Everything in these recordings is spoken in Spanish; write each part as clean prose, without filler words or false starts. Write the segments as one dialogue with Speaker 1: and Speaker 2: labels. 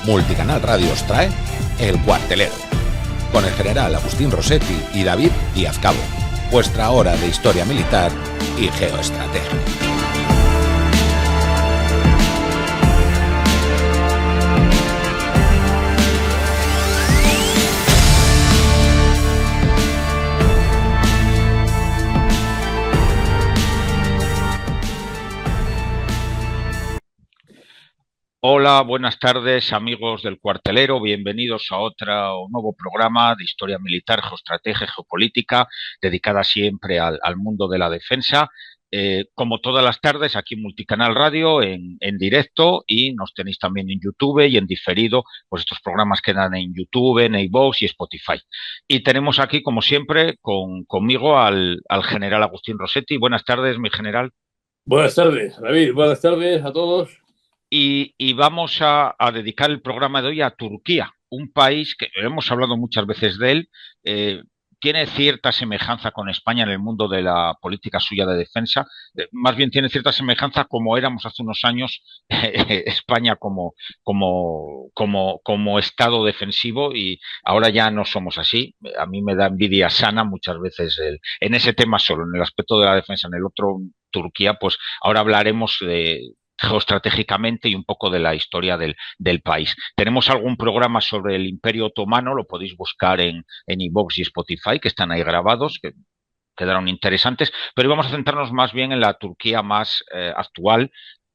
Speaker 1: Multicanal Radio os trae El Cuartelero, con el general Agustín Rossetti y David Díaz Cabo, vuestra hora de historia militar y geoestrategia.
Speaker 2: Hola, buenas tardes amigos del Cuartelero, bienvenidos a otro nuevo programa de historia militar, geoestrategia, geopolítica, dedicada siempre al mundo de la defensa. Como todas las tardes, aquí en Multicanal Radio, en directo, y nos tenéis también en YouTube y en diferido, pues estos programas quedan en YouTube, en iVoox y Spotify. Y tenemos aquí, como siempre, conmigo al general Agustín Rossetti. Buenas tardes, mi general.
Speaker 3: Buenas tardes, David. Buenas tardes a todos.
Speaker 2: Y vamos a dedicar el programa de hoy a Turquía, un país que hemos hablado muchas veces de él, tiene cierta semejanza con España en el mundo de la política suya de defensa, más bien tiene cierta semejanza como éramos hace unos años España como estado defensivo, y ahora ya no somos así. A mí me da envidia sana muchas veces en ese tema solo, en el aspecto de la defensa. En el otro, Turquía, pues ahora hablaremos geoestratégicamente y un poco de la historia del país. Tenemos algún programa sobre el Imperio Otomano, lo podéis buscar en iVoox y Spotify, que están ahí grabados, que quedaron interesantes, pero vamos a centrarnos más bien en la Turquía más actual,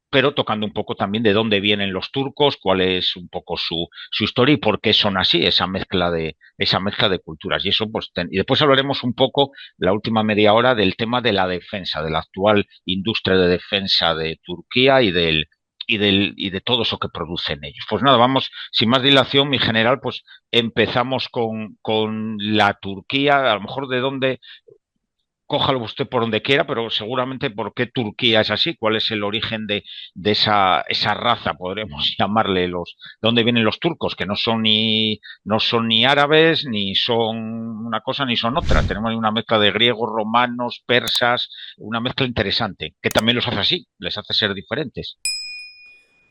Speaker 2: pero tocando un poco también de dónde vienen los turcos, cuál es un poco su historia y por qué son así, esa mezcla de culturas. Y eso, pues, y después hablaremos un poco, la última media hora, del tema de la defensa, de la actual industria de defensa de Turquía y de todo eso que producen ellos. Pues nada, vamos, sin más dilación, mi general, pues empezamos con la Turquía, a lo mejor de dónde. Cójalo usted por donde quiera, pero seguramente por qué Turquía es así, cuál es el origen de esa raza, podremos llamarle, de dónde vienen los turcos, que no son ni árabes, ni son una cosa, ni son otra. Tenemos una mezcla de griegos, romanos, persas, una mezcla interesante, que también los hace así, les hace ser diferentes.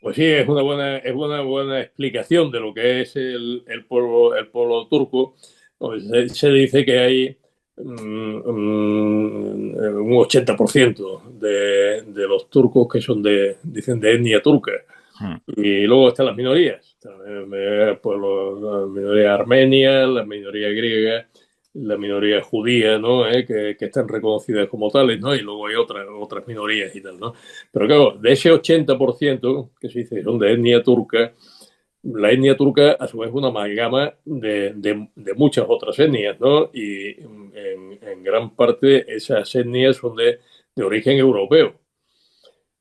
Speaker 3: Pues sí, es una buena explicación de lo que es el pueblo turco. Pues se dice que hay un 80% de los turcos que son dicen de etnia turca. Y luego están las minorías. Pues la minoría armenia, la minoría griega, la minoría judía, ¿no? Que están reconocidas como tales, ¿no? Y luego hay otras minorías y tal, ¿no? Pero claro, de ese 80% que se dice son de etnia turca, la etnia turca a su vez es una amalgama de muchas otras etnias, ¿no? Y en gran parte esas etnias son de origen europeo.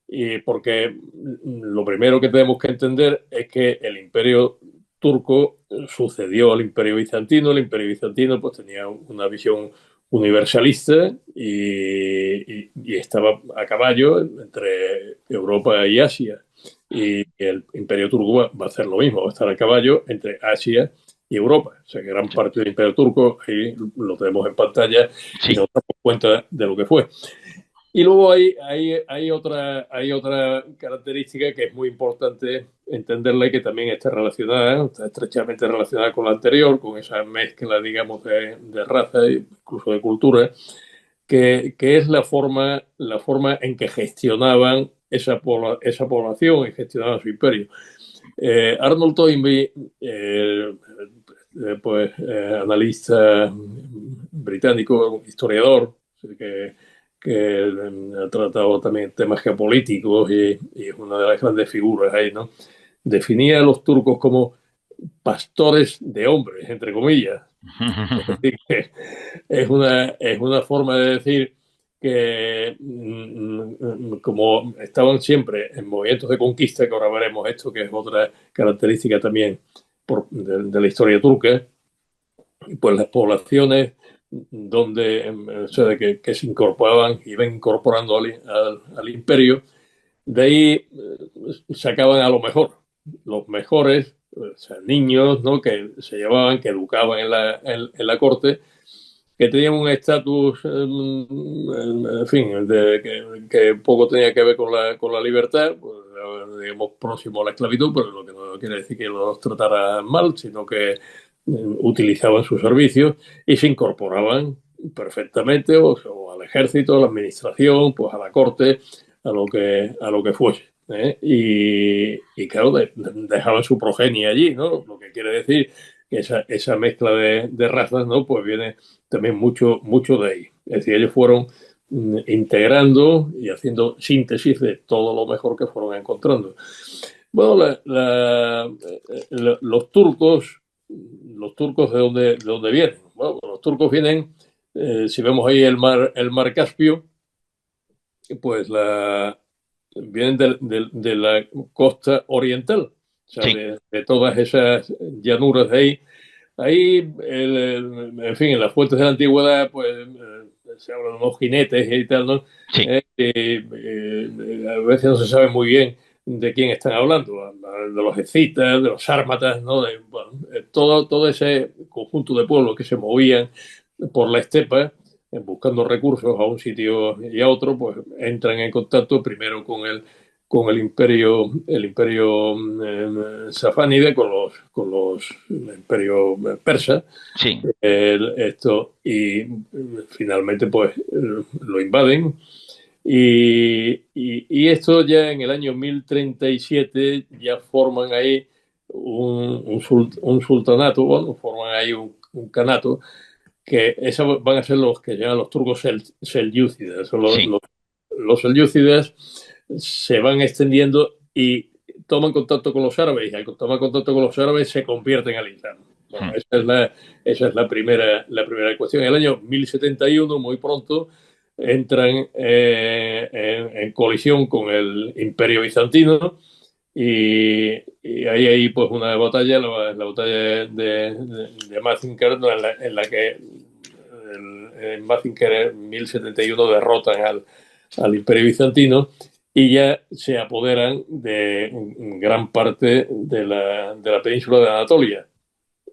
Speaker 3: Y porque lo primero que tenemos que entender es que el imperio turco sucedió al imperio bizantino. El imperio bizantino pues tenía una visión universalista y estaba a caballo entre Europa y Asia. Y el imperio turco va a hacer lo mismo, va a estar a caballo entre Asia y Europa. O sea que gran parte del imperio turco, ahí lo tenemos en pantalla, sí, y nos damos cuenta de lo que fue. Y luego hay otra característica que es muy importante entenderla y que también está estrechamente relacionada con la anterior, con esa mezcla, digamos, de raza e incluso de cultura, que es la forma en que gestionaban esa población y gestionaban su imperio. Arnold Toynbee, analista británico, historiador, que ha tratado también temas geopolíticos y es una de las grandes figuras ahí, ¿no? Definía a los turcos como pastores de hombres, entre comillas. Es decir, que es una forma de decir que como estaban siempre en movimientos de conquista, que ahora veremos esto, que es otra característica también de la historia turca, pues las poblaciones que se incorporaban y ven incorporando al imperio, de ahí sacaban a lo mejor, los mejores, o sea, niños, ¿no? Que se llevaban, que educaban en la corte, que tenían un estatus, en fin, que poco tenía que ver con la libertad, pues digamos, próximo a la esclavitud, pero lo que no quiere decir que los trataran mal, sino que utilizaban sus servicios y se incorporaban perfectamente o al ejército, a la administración, pues a la corte, a lo que fuese. Y claro, dejaban su progenie allí, ¿no? Lo que quiere decir que esa mezcla de razas, ¿no? Pues viene también mucho de ahí. Es decir, ellos fueron integrando y haciendo síntesis de todo lo mejor que fueron encontrando. Bueno, los turcos de dónde vienen. Bueno, los turcos vienen, si vemos ahí el mar Caspio, pues vienen de la costa oriental, o sea,
Speaker 2: Sí.
Speaker 3: de todas esas llanuras de ahí. Ahí, en fin, en las fuentes de la antigüedad, pues se hablan de unos jinetes y tal, ¿no?
Speaker 2: Sí.
Speaker 3: A veces no se sabe muy bien de quién están hablando, de los escitas, de los sármatas, ¿no? Bueno, todo ese conjunto de pueblos que se movían por la estepa buscando recursos a un sitio y a otro, pues entran en contacto primero con el imperio safánide, con los imperio persa,
Speaker 2: Sí.
Speaker 3: y finalmente pues lo invaden. Y esto ya en el año 1037 ya forman ahí un sultanato, bueno, forman ahí un canato, que esos van a ser los que llaman los turcos selyúcidas.
Speaker 2: Sí.
Speaker 3: Los selyúcidas se van extendiendo y toman contacto con los árabes, y al tomar contacto con los árabes se convierten al Islam. Bueno, esa es la primera cuestión. En el año 1071, muy pronto, entran en colisión con el Imperio Bizantino y hay pues una batalla, la batalla de Mazinger, ¿no? en la que en Mazinger en 1071 derrotan al Imperio Bizantino y ya se apoderan de gran parte de la península de Anatolia.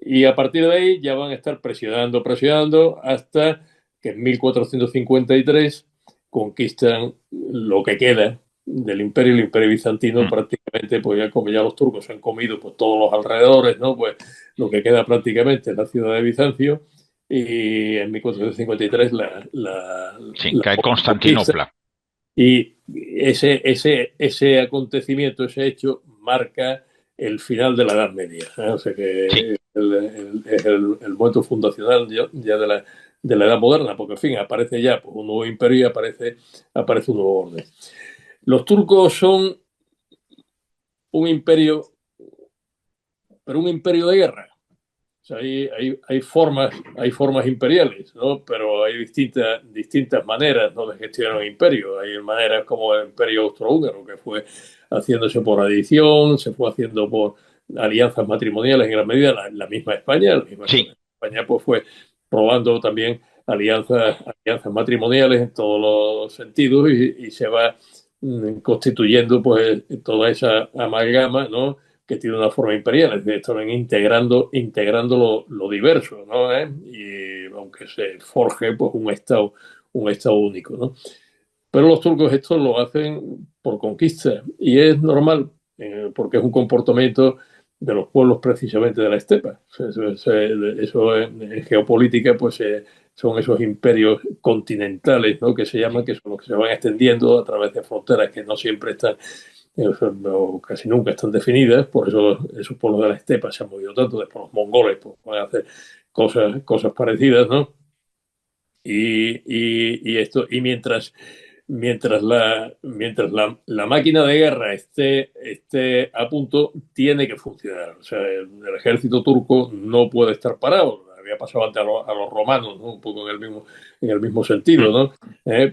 Speaker 3: Y a partir de ahí ya van a estar presionando hasta que en 1453 conquistan lo que queda del imperio, el imperio bizantino, prácticamente, pues ya como ya los turcos se han comido pues, todos los alrededores, ¿no? Pues lo que queda prácticamente es la ciudad de Bizancio y en 1453
Speaker 2: Sí, cae
Speaker 3: conquista.
Speaker 2: Constantinopla.
Speaker 3: Y ese acontecimiento, ese hecho, marca el final de la Edad Media. O sea que
Speaker 2: Sí.
Speaker 3: es el momento fundacional ya de la Edad Moderna, porque, en fin, aparece ya pues, un nuevo imperio y aparece un nuevo orden. Los turcos son un imperio, pero un imperio de guerra. O sea, hay formas imperiales, ¿no? Pero hay distintas maneras, ¿no? de gestionar un imperio. Hay maneras como el imperio austrohúngaro, que fue haciéndose por adición, se fue haciendo por alianzas matrimoniales en gran medida. La misma España,
Speaker 2: Sí.
Speaker 3: España pues fue probando también alianzas matrimoniales en todos los sentidos y se va constituyendo pues toda esa amalgama, ¿no? que tiene una forma imperial, es decir, están integrando lo diverso, ¿no? Y aunque se forje pues un estado único, ¿no? Pero los turcos esto lo hacen por conquista y es normal, porque es un comportamiento de los pueblos precisamente de la estepa. Eso en geopolítica pues son esos imperios continentales, ¿no? que se llaman, que son los que se van extendiendo a través de fronteras que no siempre están o casi nunca están definidas, por eso esos pueblos de la estepa se han movido tanto, después los mongoles pues, van a hacer cosas parecidas, ¿no? Y mientras la máquina de guerra esté a punto, tiene que funcionar. O sea, el ejército turco no puede estar parado. Había pasado antes a los romanos, ¿no? Un poco en el mismo sentido, ¿no?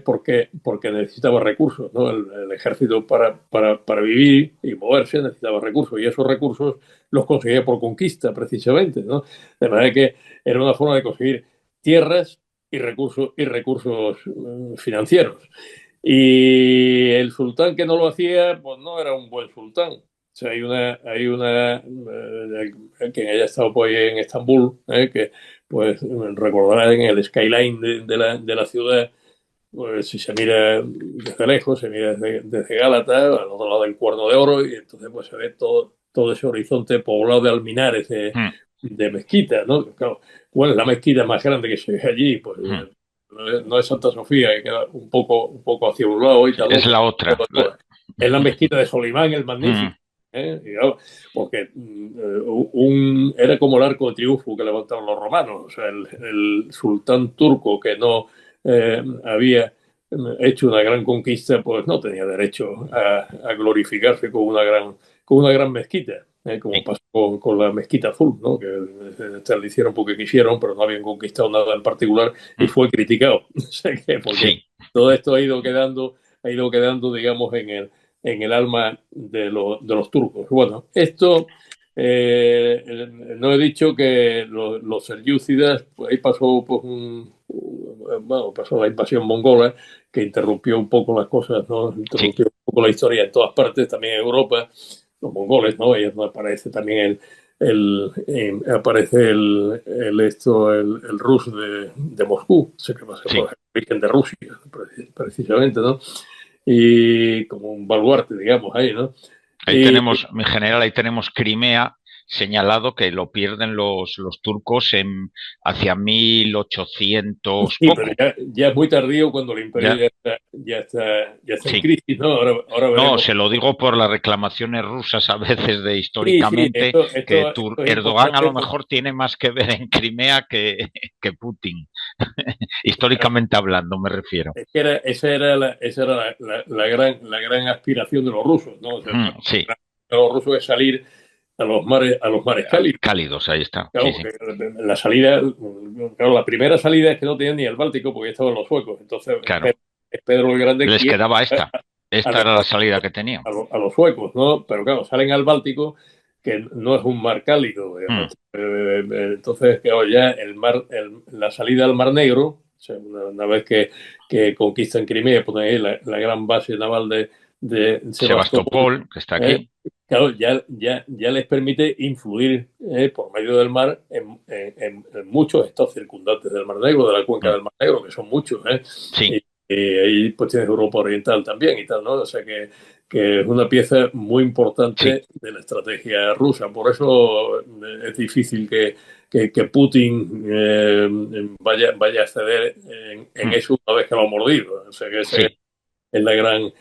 Speaker 3: Porque necesitaba recursos, ¿no? El ejército para vivir y moverse necesitaba recursos y esos recursos los conseguía por conquista, precisamente, ¿no? De manera que era una forma de conseguir tierras y recursos financieros. Y el sultán que no lo hacía, pues no era un buen sultán. O sea, hay una que haya estado pues, en Estambul, que pues recordará en el skyline de la ciudad, pues, si se mira desde lejos, se mira desde Gálata, al otro lado del Cuerno de Oro, y entonces pues se ve todo ese horizonte poblado de alminares,
Speaker 2: Mm,
Speaker 3: de mezquitas, ¿no? Claro, ¿cuál es la mezquita más grande que se ve allí? Pues
Speaker 2: mm.
Speaker 3: no es Santa Sofía, que queda un poco hacia un lado y tal,
Speaker 2: Es
Speaker 3: ¿no?
Speaker 2: la otra.
Speaker 3: Es la mezquita de Solimán el
Speaker 2: Mm,
Speaker 3: Magnífico. Y claro, porque era como el arco de triunfo que levantaron los romanos, o sea, el sultán turco que no había hecho una gran conquista, pues no tenía derecho a glorificarse con una gran mezquita, como
Speaker 2: sí,
Speaker 3: pasó con la mezquita azul, ¿no? Que le hicieron porque quisieron, pero no habían conquistado nada en particular y
Speaker 2: mm,
Speaker 3: fue criticado. O sea que, porque
Speaker 2: sí,
Speaker 3: todo esto ha ido quedando, digamos, en el alma de los turcos. Bueno, esto no he dicho que los selyúcidas, pues ahí pasó, pues, bueno, pasó la invasión mongola, que interrumpió un poco las cosas, ¿no?
Speaker 2: sí,
Speaker 3: Interrumpió un poco la historia en todas partes, también en Europa, los mongoles, ¿no? Ellos no aparece también aparece el Rus de Moscú, se que pasa por
Speaker 2: sí.
Speaker 3: el origen de Rusia, precisamente, ¿no? Y como un baluarte, digamos, ahí, ¿no?
Speaker 2: Ahí
Speaker 3: Y,
Speaker 2: tenemos, mi general, ahí tenemos Crimea señalado que lo pierden los turcos hacia 1800
Speaker 3: sí, pero
Speaker 2: poco.
Speaker 3: ya es muy tardío cuando el imperio
Speaker 2: Ya,
Speaker 3: ya está en
Speaker 2: sí.
Speaker 3: crisis, ¿no? Ahora
Speaker 2: No,
Speaker 3: veremos.
Speaker 2: se lo digo por las reclamaciones rusas a veces de
Speaker 3: Sí, sí,
Speaker 2: históricamente,
Speaker 3: esto,
Speaker 2: que
Speaker 3: esto, esto es
Speaker 2: Erdogan a lo
Speaker 3: importante.
Speaker 2: mejor tiene más que ver en Crimea que Putin, históricamente hablando, me refiero.
Speaker 3: Es que esa era la gran aspiración de los rusos, ¿no? O sea,
Speaker 2: Sí,
Speaker 3: de los rusos es salir a los mares cálidos.
Speaker 2: cálidos, ahí está. Sí,
Speaker 3: Claro,
Speaker 2: sí,
Speaker 3: porque la salida, claro, la primera salida es que no tenían ni el Báltico porque ya estaban los suecos. Entonces,
Speaker 2: claro.
Speaker 3: es Pedro el Grande
Speaker 2: Les
Speaker 3: quiere
Speaker 2: quedaba esta.
Speaker 3: a,
Speaker 2: Esta era la salida que tenían.
Speaker 3: los suecos, ¿no? Pero claro, salen al Báltico, que no es un mar cálido,
Speaker 2: Mm,
Speaker 3: digamos. Entonces, claro, ya la salida al Mar Negro, o sea, una vez que conquistan Crimea, ponen ahí la gran base naval de Sebastopol,
Speaker 2: Sebastopol, que está
Speaker 3: ¿eh?
Speaker 2: aquí.
Speaker 3: Claro, ya les permite influir por medio del mar en muchos estados circundantes del Mar Negro, de la cuenca
Speaker 2: Mm,
Speaker 3: del Mar Negro, que son muchos, ¿eh?
Speaker 2: sí,
Speaker 3: Y ahí pues tienes Europa Oriental también y tal, ¿no? O sea que es una pieza muy
Speaker 2: sí.
Speaker 3: importante de la estrategia rusa. Por eso es difícil que Putin vaya a ceder en
Speaker 2: Mm,
Speaker 3: eso una vez que lo ha mordido. O sea que esa
Speaker 2: sí.
Speaker 3: es la gran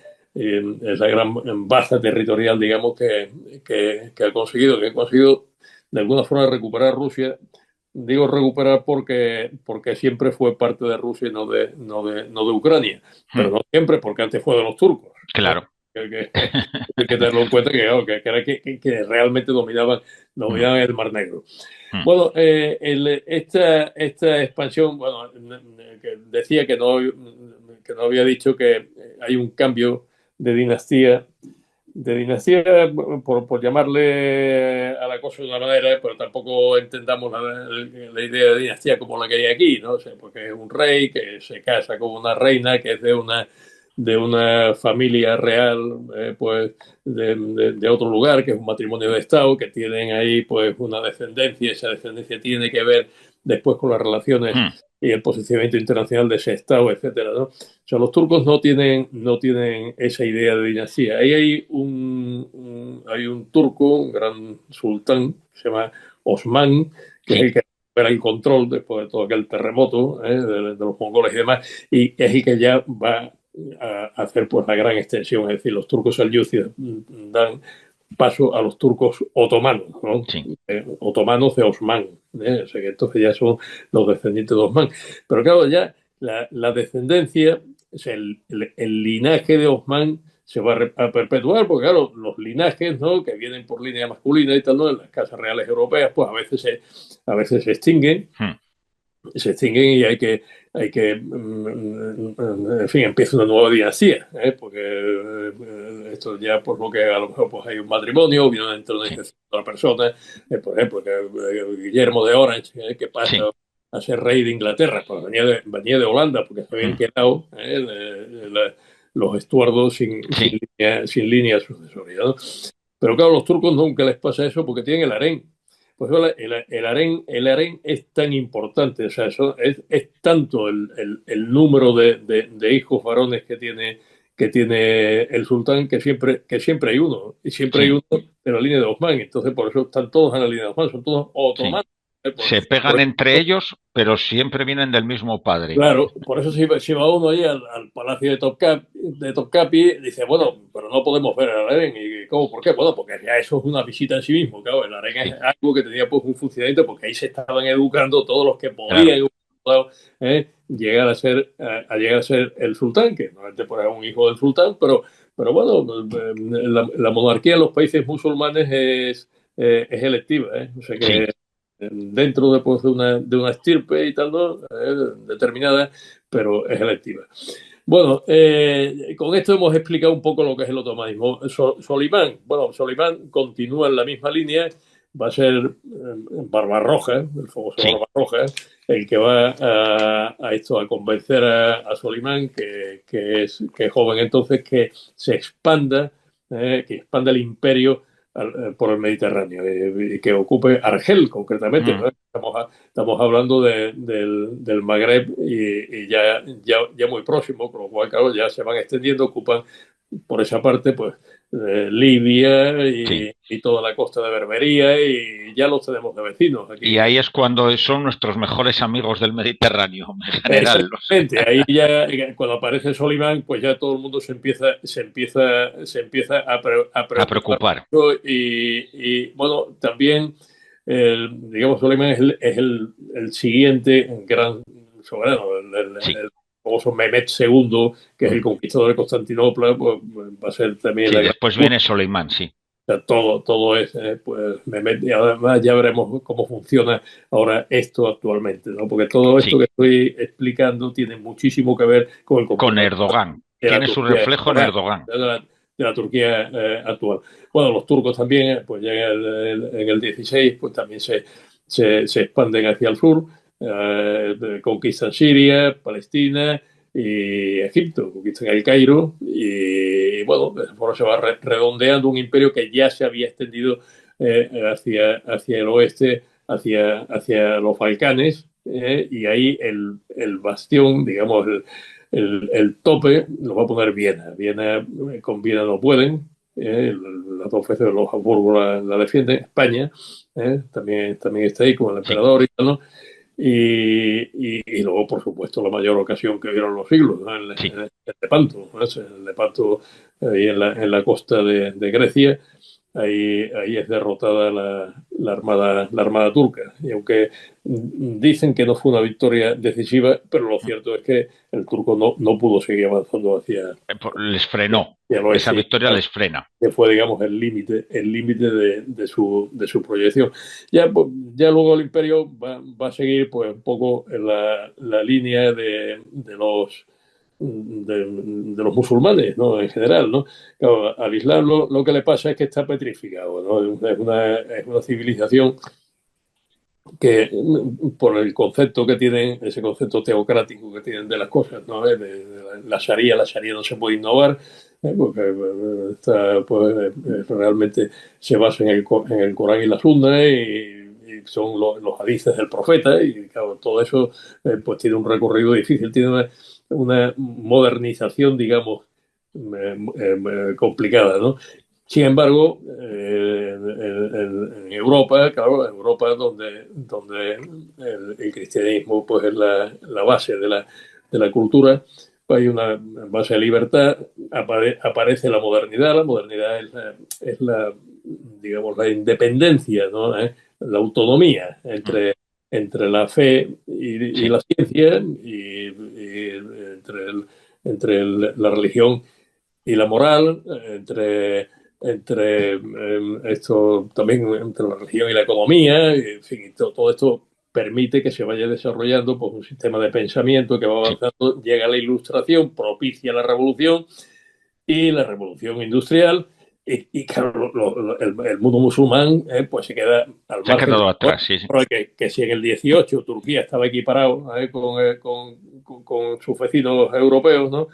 Speaker 3: baza territorial, digamos, que ha conseguido de alguna forma recuperar Rusia. Digo recuperar porque siempre fue parte de Rusia y no de Ucrania, pero
Speaker 2: Mm,
Speaker 3: no siempre, porque antes fue de los turcos.
Speaker 2: claro.
Speaker 3: Hay que tenerlo en cuenta que realmente dominaban,
Speaker 2: Mm,
Speaker 3: dominaban el Mar Negro.
Speaker 2: mm,
Speaker 3: Bueno, esta expansión, bueno, que decía que no había dicho que hay un cambio de dinastía, por llamarle a la cosa de una manera, pero tampoco entendamos la idea de dinastía como la que hay aquí, ¿no? O sea, porque es un rey que se casa con una reina que es de una familia real, pues de otro lugar, que es un matrimonio de Estado, que tienen ahí pues una descendencia, esa descendencia tiene que ver después con las relaciones
Speaker 2: mm,
Speaker 3: y el posicionamiento internacional de ese Estado, etcétera, ¿no? O sea, los turcos no tienen esa idea de dinastía. Ahí hay un turco, un gran sultán, que se llama Osman, que es
Speaker 2: sí.
Speaker 3: el que recupera el control después de todo aquel terremoto de los mongoles y demás, y es el que ya va a hacer pues la gran extensión. Es decir, los turcos selyúcidas dan paso a los turcos otomanos, ¿no?
Speaker 2: Sí.
Speaker 3: Otomanos de Osman, o sea que entonces ya son los descendientes de Osman. Pero claro, ya la descendencia, o sea, el linaje de Osman se va a perpetuar, porque claro, los linajes, ¿no? Que vienen por línea masculina y tal, ¿no? En las casas reales europeas, pues a veces se extinguen,
Speaker 2: Mm,
Speaker 3: y en fin, empieza una nueva dinastía, porque esto ya, por lo que a lo mejor pues hay un matrimonio, viene una
Speaker 2: sí.
Speaker 3: introducción de otra persona, por ejemplo, que Guillermo de Orange, que pasa
Speaker 2: Sí.
Speaker 3: a ser rey de Inglaterra, pues venía de Holanda, porque se habían
Speaker 2: Mm,
Speaker 3: quedado los Estuardos
Speaker 2: sí.
Speaker 3: sin línea sucesoria, ¿no? Pero claro, a los turcos nunca les pasa eso porque tienen el harén. Pues el harén es tan importante, o sea, es tanto el número de hijos varones que tiene el sultán que siempre hay uno, y siempre hay
Speaker 2: sí,
Speaker 3: uno en la línea de Osman, entonces por eso están todos en la línea de Osman, son todos
Speaker 2: sí.
Speaker 3: otomanos.
Speaker 2: Se pegan entre ellos, pero siempre vienen del mismo padre.
Speaker 3: Claro, por eso si va uno ahí al palacio de Topkapi, dice, bueno, pero no podemos ver el harén. ¿Y cómo? ¿Por qué? Bueno, porque ya eso es una visita en sí mismo. Claro, el harén
Speaker 2: Sí,
Speaker 3: es algo que tenía pues un funcionamiento, porque ahí se estaban educando todos los que
Speaker 2: claro.
Speaker 3: podían llegar a llegar a ser el sultán, que normalmente pues, es un hijo del sultán, pero bueno, la monarquía en los países musulmanes es electiva, ¿eh? O sea
Speaker 2: Sí,
Speaker 3: que dentro de, pues, de una estirpe y tal, ¿no? Determinada, pero es electiva. Bueno, con esto hemos explicado un poco lo que es el otomanismo. Solimán, bueno, Solimán continúa en la misma línea, va a ser Barbarroja, el famoso
Speaker 2: sí.
Speaker 3: Barbarroja, el que va a convencer a Solimán, que es joven entonces, que expanda el imperio por el Mediterráneo y que ocupe Argel concretamente, ¿no?
Speaker 2: Mm.
Speaker 3: Estamos hablando del Magreb y ya muy próximo, con lo cual, claro, ya se van extendiendo, ocupan por esa parte, pues, Libia
Speaker 2: Sí.
Speaker 3: y toda la costa de Berbería y ya los tenemos de vecinos
Speaker 2: Y
Speaker 3: aquí.
Speaker 2: ahí es cuando son nuestros mejores amigos del Mediterráneo, en general.
Speaker 3: Exactamente, ahí ya cuando aparece Solimán, pues ya todo el mundo se empieza a
Speaker 2: A
Speaker 3: preocupar
Speaker 2: preocupar.
Speaker 3: mucho bueno, también digamos Solimán es el siguiente gran soberano,
Speaker 2: Sí,
Speaker 3: el famoso Mehmed II, que es el
Speaker 2: mm,
Speaker 3: conquistador de Constantinopla, pues va a ser también
Speaker 2: sí.
Speaker 3: la gran.
Speaker 2: Después viene Soleimán, sí.
Speaker 3: O sea, todo es, pues, y además ya veremos cómo funciona ahora esto actualmente, ¿no? Porque todo esto
Speaker 2: Sí,
Speaker 3: que estoy explicando tiene muchísimo que ver con el
Speaker 2: con
Speaker 3: comportamiento
Speaker 2: Erdogan.
Speaker 3: de la
Speaker 2: Tiene su
Speaker 3: Turquía
Speaker 2: reflejo en Erdogan.
Speaker 3: de la Turquía actual. Bueno, los turcos también, pues ya en el 16, pues también se expanden hacia el sur, conquistan Siria, Palestina y Egipto, conquistan el Cairo y bueno, por eso se va redondeando un imperio que ya se había extendido hacia el oeste, hacia los Balcanes, y ahí el bastión, digamos, el tope lo va a poner Viena. Con Viena no pueden. Las dos veces los Habsburgo la defienden. España también está ahí con el
Speaker 2: Sí,
Speaker 3: emperador y tal, ¿no? Y luego, por supuesto, la mayor ocasión que vieron los siglos, ¿no?
Speaker 2: sí.
Speaker 3: El Lepanto, ¿no? El Lepanto ahí en la costa de Grecia. Ahí es derrotada la armada turca. Y aunque dicen que no fue una victoria decisiva, pero lo cierto es que el turco no pudo seguir avanzando
Speaker 2: Les frenó.
Speaker 3: hacia el
Speaker 2: Esa
Speaker 3: oeste,
Speaker 2: victoria les frena.
Speaker 3: que fue, digamos, el límite de su proyección. Ya luego el imperio va a seguir pues, un poco en la línea de los musulmanes, ¿no? En general, ¿no? Claro, al Islam lo que le pasa es que está petrificado, ¿no? Es una civilización que por el concepto que tienen, ese concepto teocrático que tienen de las cosas, ¿no? La Sharia no se puede innovar, porque pues, realmente se basa en el Corán y la Sunna y son los hadices del profeta y claro, todo eso pues tiene un recorrido difícil, tiene una modernización, digamos, complicada, ¿no? Sin embargo, en Europa, claro, en Europa donde el cristianismo pues, es la base de la cultura, pues, hay una base de libertad, aparece la modernidad digamos, la independencia, ¿no? La autonomía
Speaker 2: Mm,
Speaker 3: entre la fe y
Speaker 2: sí,
Speaker 3: la ciencia y entre la religión y la moral, entre esto también entre la religión y la economía, en fin, todo esto permite que se vaya desarrollando pues, un sistema de pensamiento que va
Speaker 2: sí.
Speaker 3: avanzando, llega a la ilustración, propicia la revolución y la revolución industrial. Y claro, el mundo musulmán pues se queda al
Speaker 2: Se han
Speaker 3: margen de
Speaker 2: quedado atrás, sí, sí.
Speaker 3: que si en el 18 Turquía estaba equiparado con sus vecinos europeos, ¿no?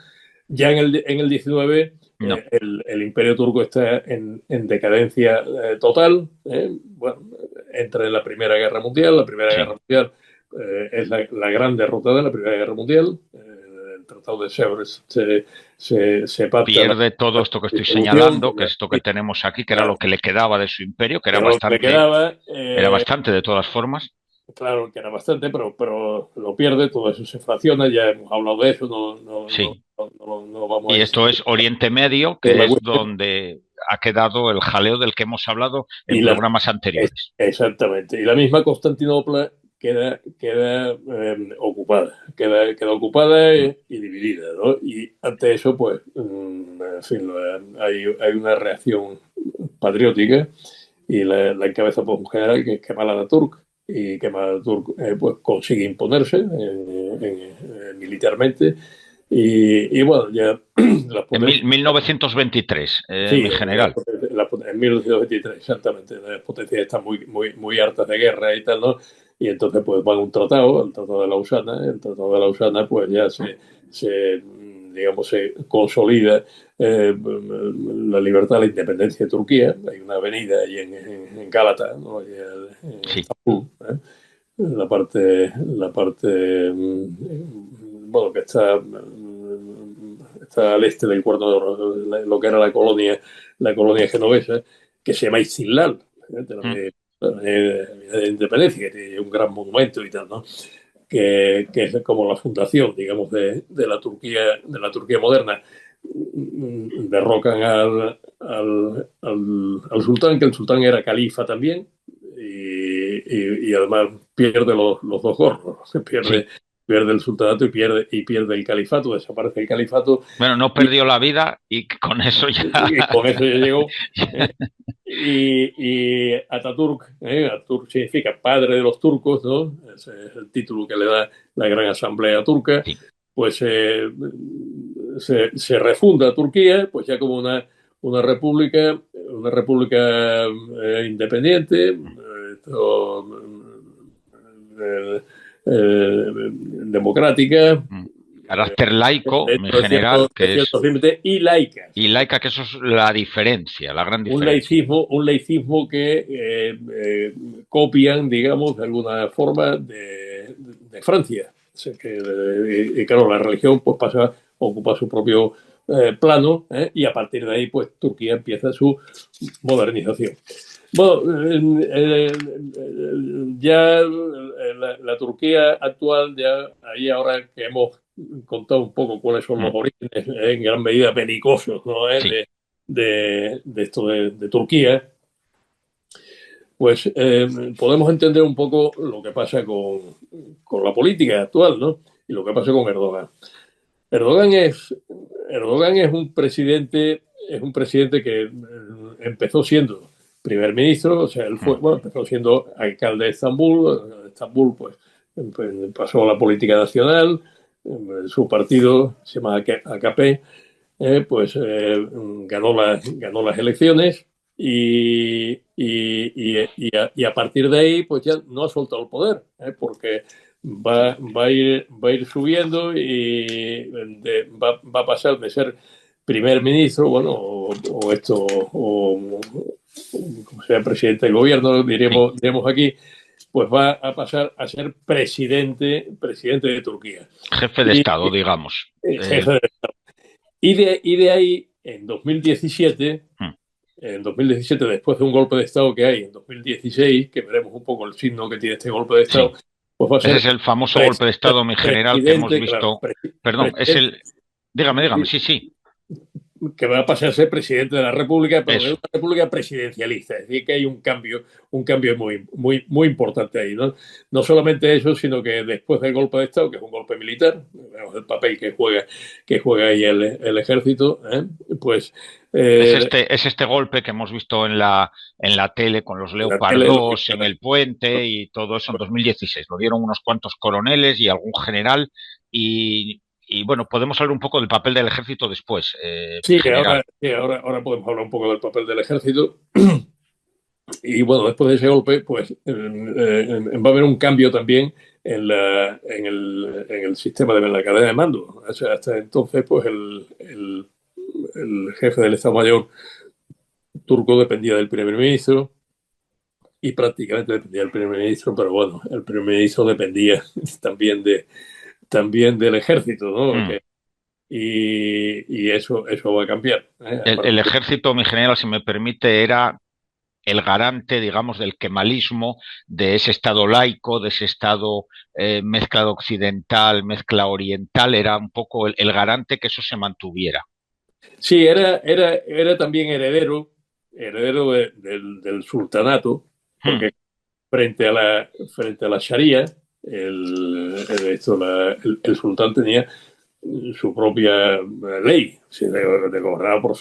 Speaker 3: Ya en el 19
Speaker 2: No.
Speaker 3: El imperio turco está en decadencia total. Bueno, entra en la Primera Guerra Mundial. La Primera
Speaker 2: Sí.
Speaker 3: Guerra Mundial es la gran derrota de la Primera Guerra Mundial. El Tratado de Sèvres se pacta
Speaker 2: Pierde todo esto que estoy señalando, que es esto que tenemos aquí, que era lo que le quedaba de su imperio, que era bastante, era bastante de todas formas.
Speaker 3: Claro, que era bastante, pero lo pierde, todo eso se fracciona, ya hemos hablado de eso, no vamos
Speaker 2: y
Speaker 3: a
Speaker 2: esto es Oriente Medio, que es donde ha quedado el jaleo del que hemos hablado en programas anteriores.
Speaker 3: Exactamente, y la misma Constantinopla queda ocupada, queda ocupada y dividida, ¿no? Y ante eso, pues, en fin, hay una reacción patriótica y la encabeza por un general que es Kemal Atatürk. Y Kemal Atatürk pues consigue imponerse militarmente y bueno, ya
Speaker 2: en 1923,
Speaker 3: sí,
Speaker 2: mi general.
Speaker 3: En 1923, exactamente. Las potencias están muy hartas de guerra y tal, ¿no? Y entonces pues van a un tratado, el Tratado de Lausana. El Tratado de Lausana pues ya digamos, se consolida la libertad, la independencia de Turquía. Hay una avenida ahí en Gálata, ¿no? En Estambul, la parte bueno, que está al este del Cuerno de Oro, lo que era la colonia genovesa, que se llama Istiklal, de independencia, que tiene un gran monumento y tal, ¿no? Que es como la fundación, digamos, de la Turquía moderna. Derrocan al sultán, que el sultán era califa también, y además pierde los dos gorros, pierde el sultanato y pierde el califato, desaparece el califato.
Speaker 2: Bueno, no perdió la vida y con eso ya...
Speaker 3: Y con eso ya llegó. Y Atatürk, Atatürk significa padre de los turcos, ¿no? Ese es el título que le da la Gran Asamblea Turca. Sí. Pues se refunda Turquía, pues ya como una república independiente, democrática.
Speaker 2: Carácter laico, en general, que es...
Speaker 3: Y laica.
Speaker 2: Y laica, que eso es la diferencia, la gran diferencia.
Speaker 3: Un laicismo que copian, digamos, de alguna forma de Francia. O sea, y claro, la religión pues ocupa su propio plano, y a partir de ahí pues Turquía empieza su modernización. Bueno, ya la Turquía actual, ya ahí ahora que hemos contado un poco cuáles son los orígenes en gran medida belicosos, ¿no? Sí. de esto de Turquía, pues podemos entender un poco lo que pasa con la política actual, ¿no? Y lo que pasa con Erdogan. Erdogan es un presidente que empezó siendo primer ministro, o sea, él empezó siendo alcalde de Estambul. Estambul, pues, pasó a la política nacional. Su partido, se llama AKP, pues ganó las elecciones y a partir de ahí, pues ya no ha soltado el poder, porque va a ir subiendo y va a pasar de ser primer ministro, bueno, o como sea presidente del gobierno, diremos aquí, pues va a pasar a ser presidente de Turquía.
Speaker 2: Jefe de Estado, digamos.
Speaker 3: Jefe de Estado. Y de ahí, en 2017, después de un golpe de Estado que hay en 2016, que veremos un poco el signo que tiene este golpe de Estado, pues va a ser...
Speaker 2: Ese es el famoso golpe de Estado, mi general, que hemos visto... Perdón, es el... Dígame, sí.
Speaker 3: Que va a pasar a ser presidente de la República, pero es una república presidencialista. Es decir, que hay un cambio muy importante ahí, ¿no? No solamente eso, sino que después del golpe de Estado, que es un golpe militar, vemos el papel que juega ahí el ejército, pues...
Speaker 2: es este golpe que hemos visto en la tele con los Leopard 2 en el puente y todo eso en 2016. Lo dieron unos cuantos coroneles y algún general y bueno, podemos hablar un poco del papel del ejército después.
Speaker 3: Sí, ahora podemos hablar un poco del papel del ejército. Y bueno, después de ese golpe, pues va a haber un cambio también en el sistema de la cadena de mando. O sea, hasta entonces, pues el jefe del Estado Mayor turco dependía del primer ministro y prácticamente dependía del primer ministro, pero bueno, el primer ministro dependía también del ejército, ¿no? Y eso va a cambiar.
Speaker 2: El ejército, mi general, si me permite, era el garante, digamos, del kemalismo, de ese Estado laico, de ese Estado mezcla occidental, mezcla oriental, era un poco el garante que eso se mantuviera.
Speaker 3: Sí, era también heredero del sultanato, porque frente a la Sharia, el sultán tenía su propia ley, de gobernar por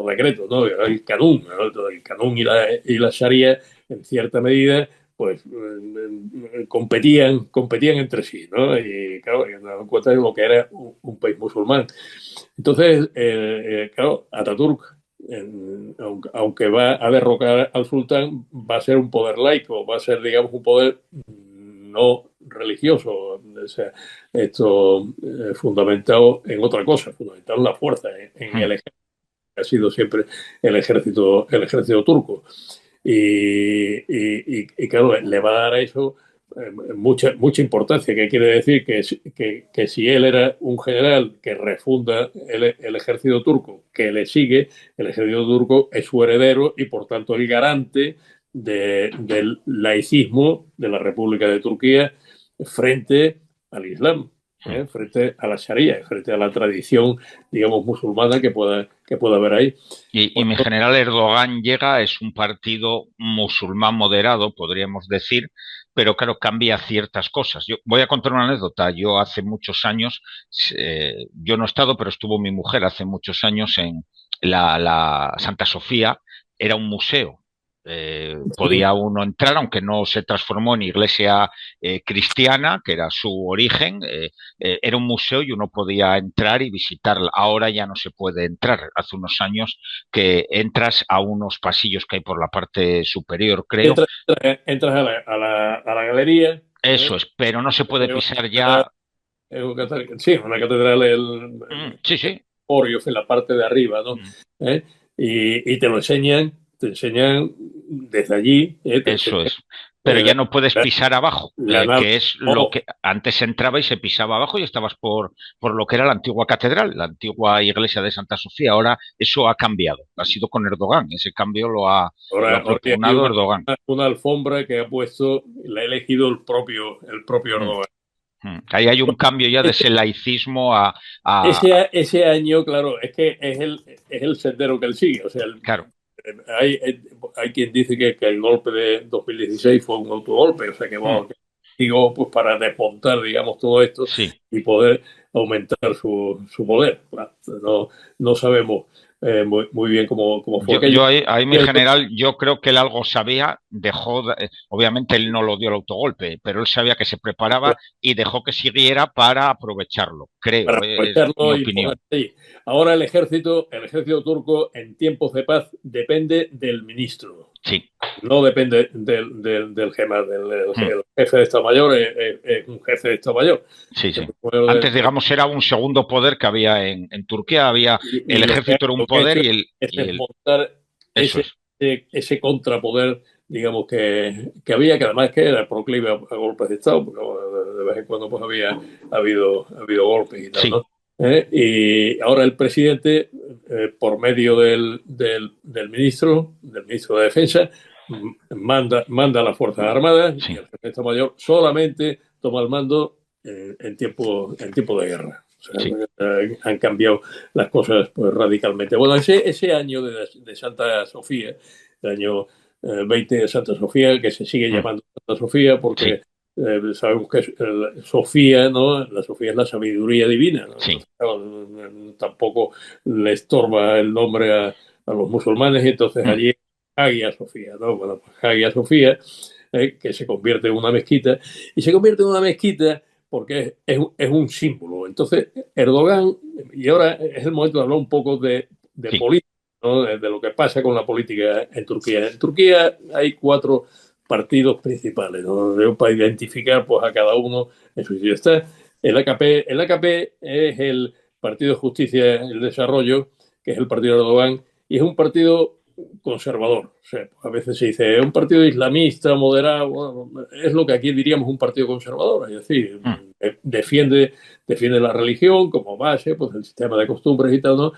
Speaker 3: decreto, ¿no? El canún, ¿no? El canún y la Sharia, en cierta medida, pues competían entre sí, ¿no? Y claro, en cuenta de lo que era un país musulmán. Entonces, claro, Ataturk, aunque va a derrocar al sultán, va a ser un poder laico, va a ser, digamos, un poder no religioso, o sea, esto fundamentado en otra cosa, fundamentado en la fuerza, en el ejército, que ha sido siempre el ejército turco. Y claro, le va a dar a eso mucha importancia, que quiere decir que si él era un general que refunda el ejército turco, que le sigue, el ejército turco es su heredero y por tanto el garante del laicismo de la República de Turquía frente al Islam, frente a la Sharia, frente a la tradición, digamos, musulmana que pueda haber ahí.
Speaker 2: Y mi general Erdogan llega, es un partido musulmán moderado, podríamos decir, pero claro, cambia ciertas cosas. Yo voy a contar una anécdota. Yo hace muchos años, yo no he estado, pero estuvo mi mujer hace muchos años en la Santa Sofía, era un museo. Podía uno entrar, aunque no se transformó en iglesia cristiana, que era su origen, era un museo y uno podía entrar y visitarla. Ahora ya no se puede entrar. Hace unos años que entras a unos pasillos que hay por la parte superior, creo.
Speaker 3: Entras a la galería.
Speaker 2: Eso es, pero no se puede pisar ya.
Speaker 3: Sí, una catedral,
Speaker 2: Sí, sí.
Speaker 3: en la parte de arriba, ¿no? Y te enseñan desde allí.
Speaker 2: Eso es. Pero ya no puedes pisar abajo, que es lo que antes entraba y se pisaba abajo y estabas por lo que era la antigua catedral, la antigua iglesia de Santa Sofía. Ahora eso ha cambiado, ha sido con Erdogan, ese cambio lo ha propugnado Erdogan.
Speaker 3: Una alfombra que ha puesto, la ha elegido el propio Erdogan.
Speaker 2: Ahí hay un cambio ya de ese laicismo a...
Speaker 3: Ese año, claro, es que es el sendero que él sigue, o sea,
Speaker 2: claro.
Speaker 3: Hay quien dice que el golpe de 2016 fue un autogolpe, o sea que digo, pues para desmontar, digamos, todo esto y poder aumentar su poder. No sabemos muy bien cómo fue.
Speaker 2: Yo ahí mi general, yo creo que él algo sabía, obviamente él no lo dio el autogolpe, pero él sabía que se preparaba y dejó que siguiera para aprovecharlo, creo, es mi opinión.
Speaker 3: Ahora el ejército turco en tiempos de paz depende del ministro.
Speaker 2: Sí.
Speaker 3: No depende del jefe de Estado Mayor, es un jefe de Estado Mayor.
Speaker 2: Sí, sí. Antes, digamos, era un segundo poder que había en Turquía, había el ejército era un poder y el
Speaker 3: montar ese contrapoder, digamos, que había, que además que era proclive a golpes de Estado, porque de vez en cuando pues había habido golpes y tal, ¿no? Y ahora el presidente, por medio del ministro de Defensa, manda a las Fuerzas Armadas y el jefe de Estado Mayor solamente toma el mando en tiempo de guerra. O sea, han cambiado las cosas pues radicalmente. Bueno, ese año de Santa Sofía, el año 20 de Santa Sofía, que se sigue llamando Santa Sofía porque sabemos que Sofía, ¿no? La Sofía es la sabiduría divina, ¿no?
Speaker 2: Sí.
Speaker 3: Tampoco le estorba el nombre a los musulmanes y entonces allí Hagia Sofía, ¿no? Bueno, pues Hagia Sofía, que se convierte en una mezquita, y se convierte en una mezquita porque es un símbolo. Entonces, Erdogan, y ahora es el momento de hablar un poco de política, ¿no? De lo que pasa con la política en Turquía. En Turquía hay 4 partidos principales, ¿no? Para identificar pues, a cada uno en su sitio. Está el AKP es el Partido de Justicia y el Desarrollo, que es el partido de Erdogan, y es un partido conservador. O sea, a veces se dice, es un partido islamista, moderado, bueno, es lo que aquí diríamos un partido conservador, es decir, defiende la religión como base, pues el sistema de costumbres y tal, ¿no?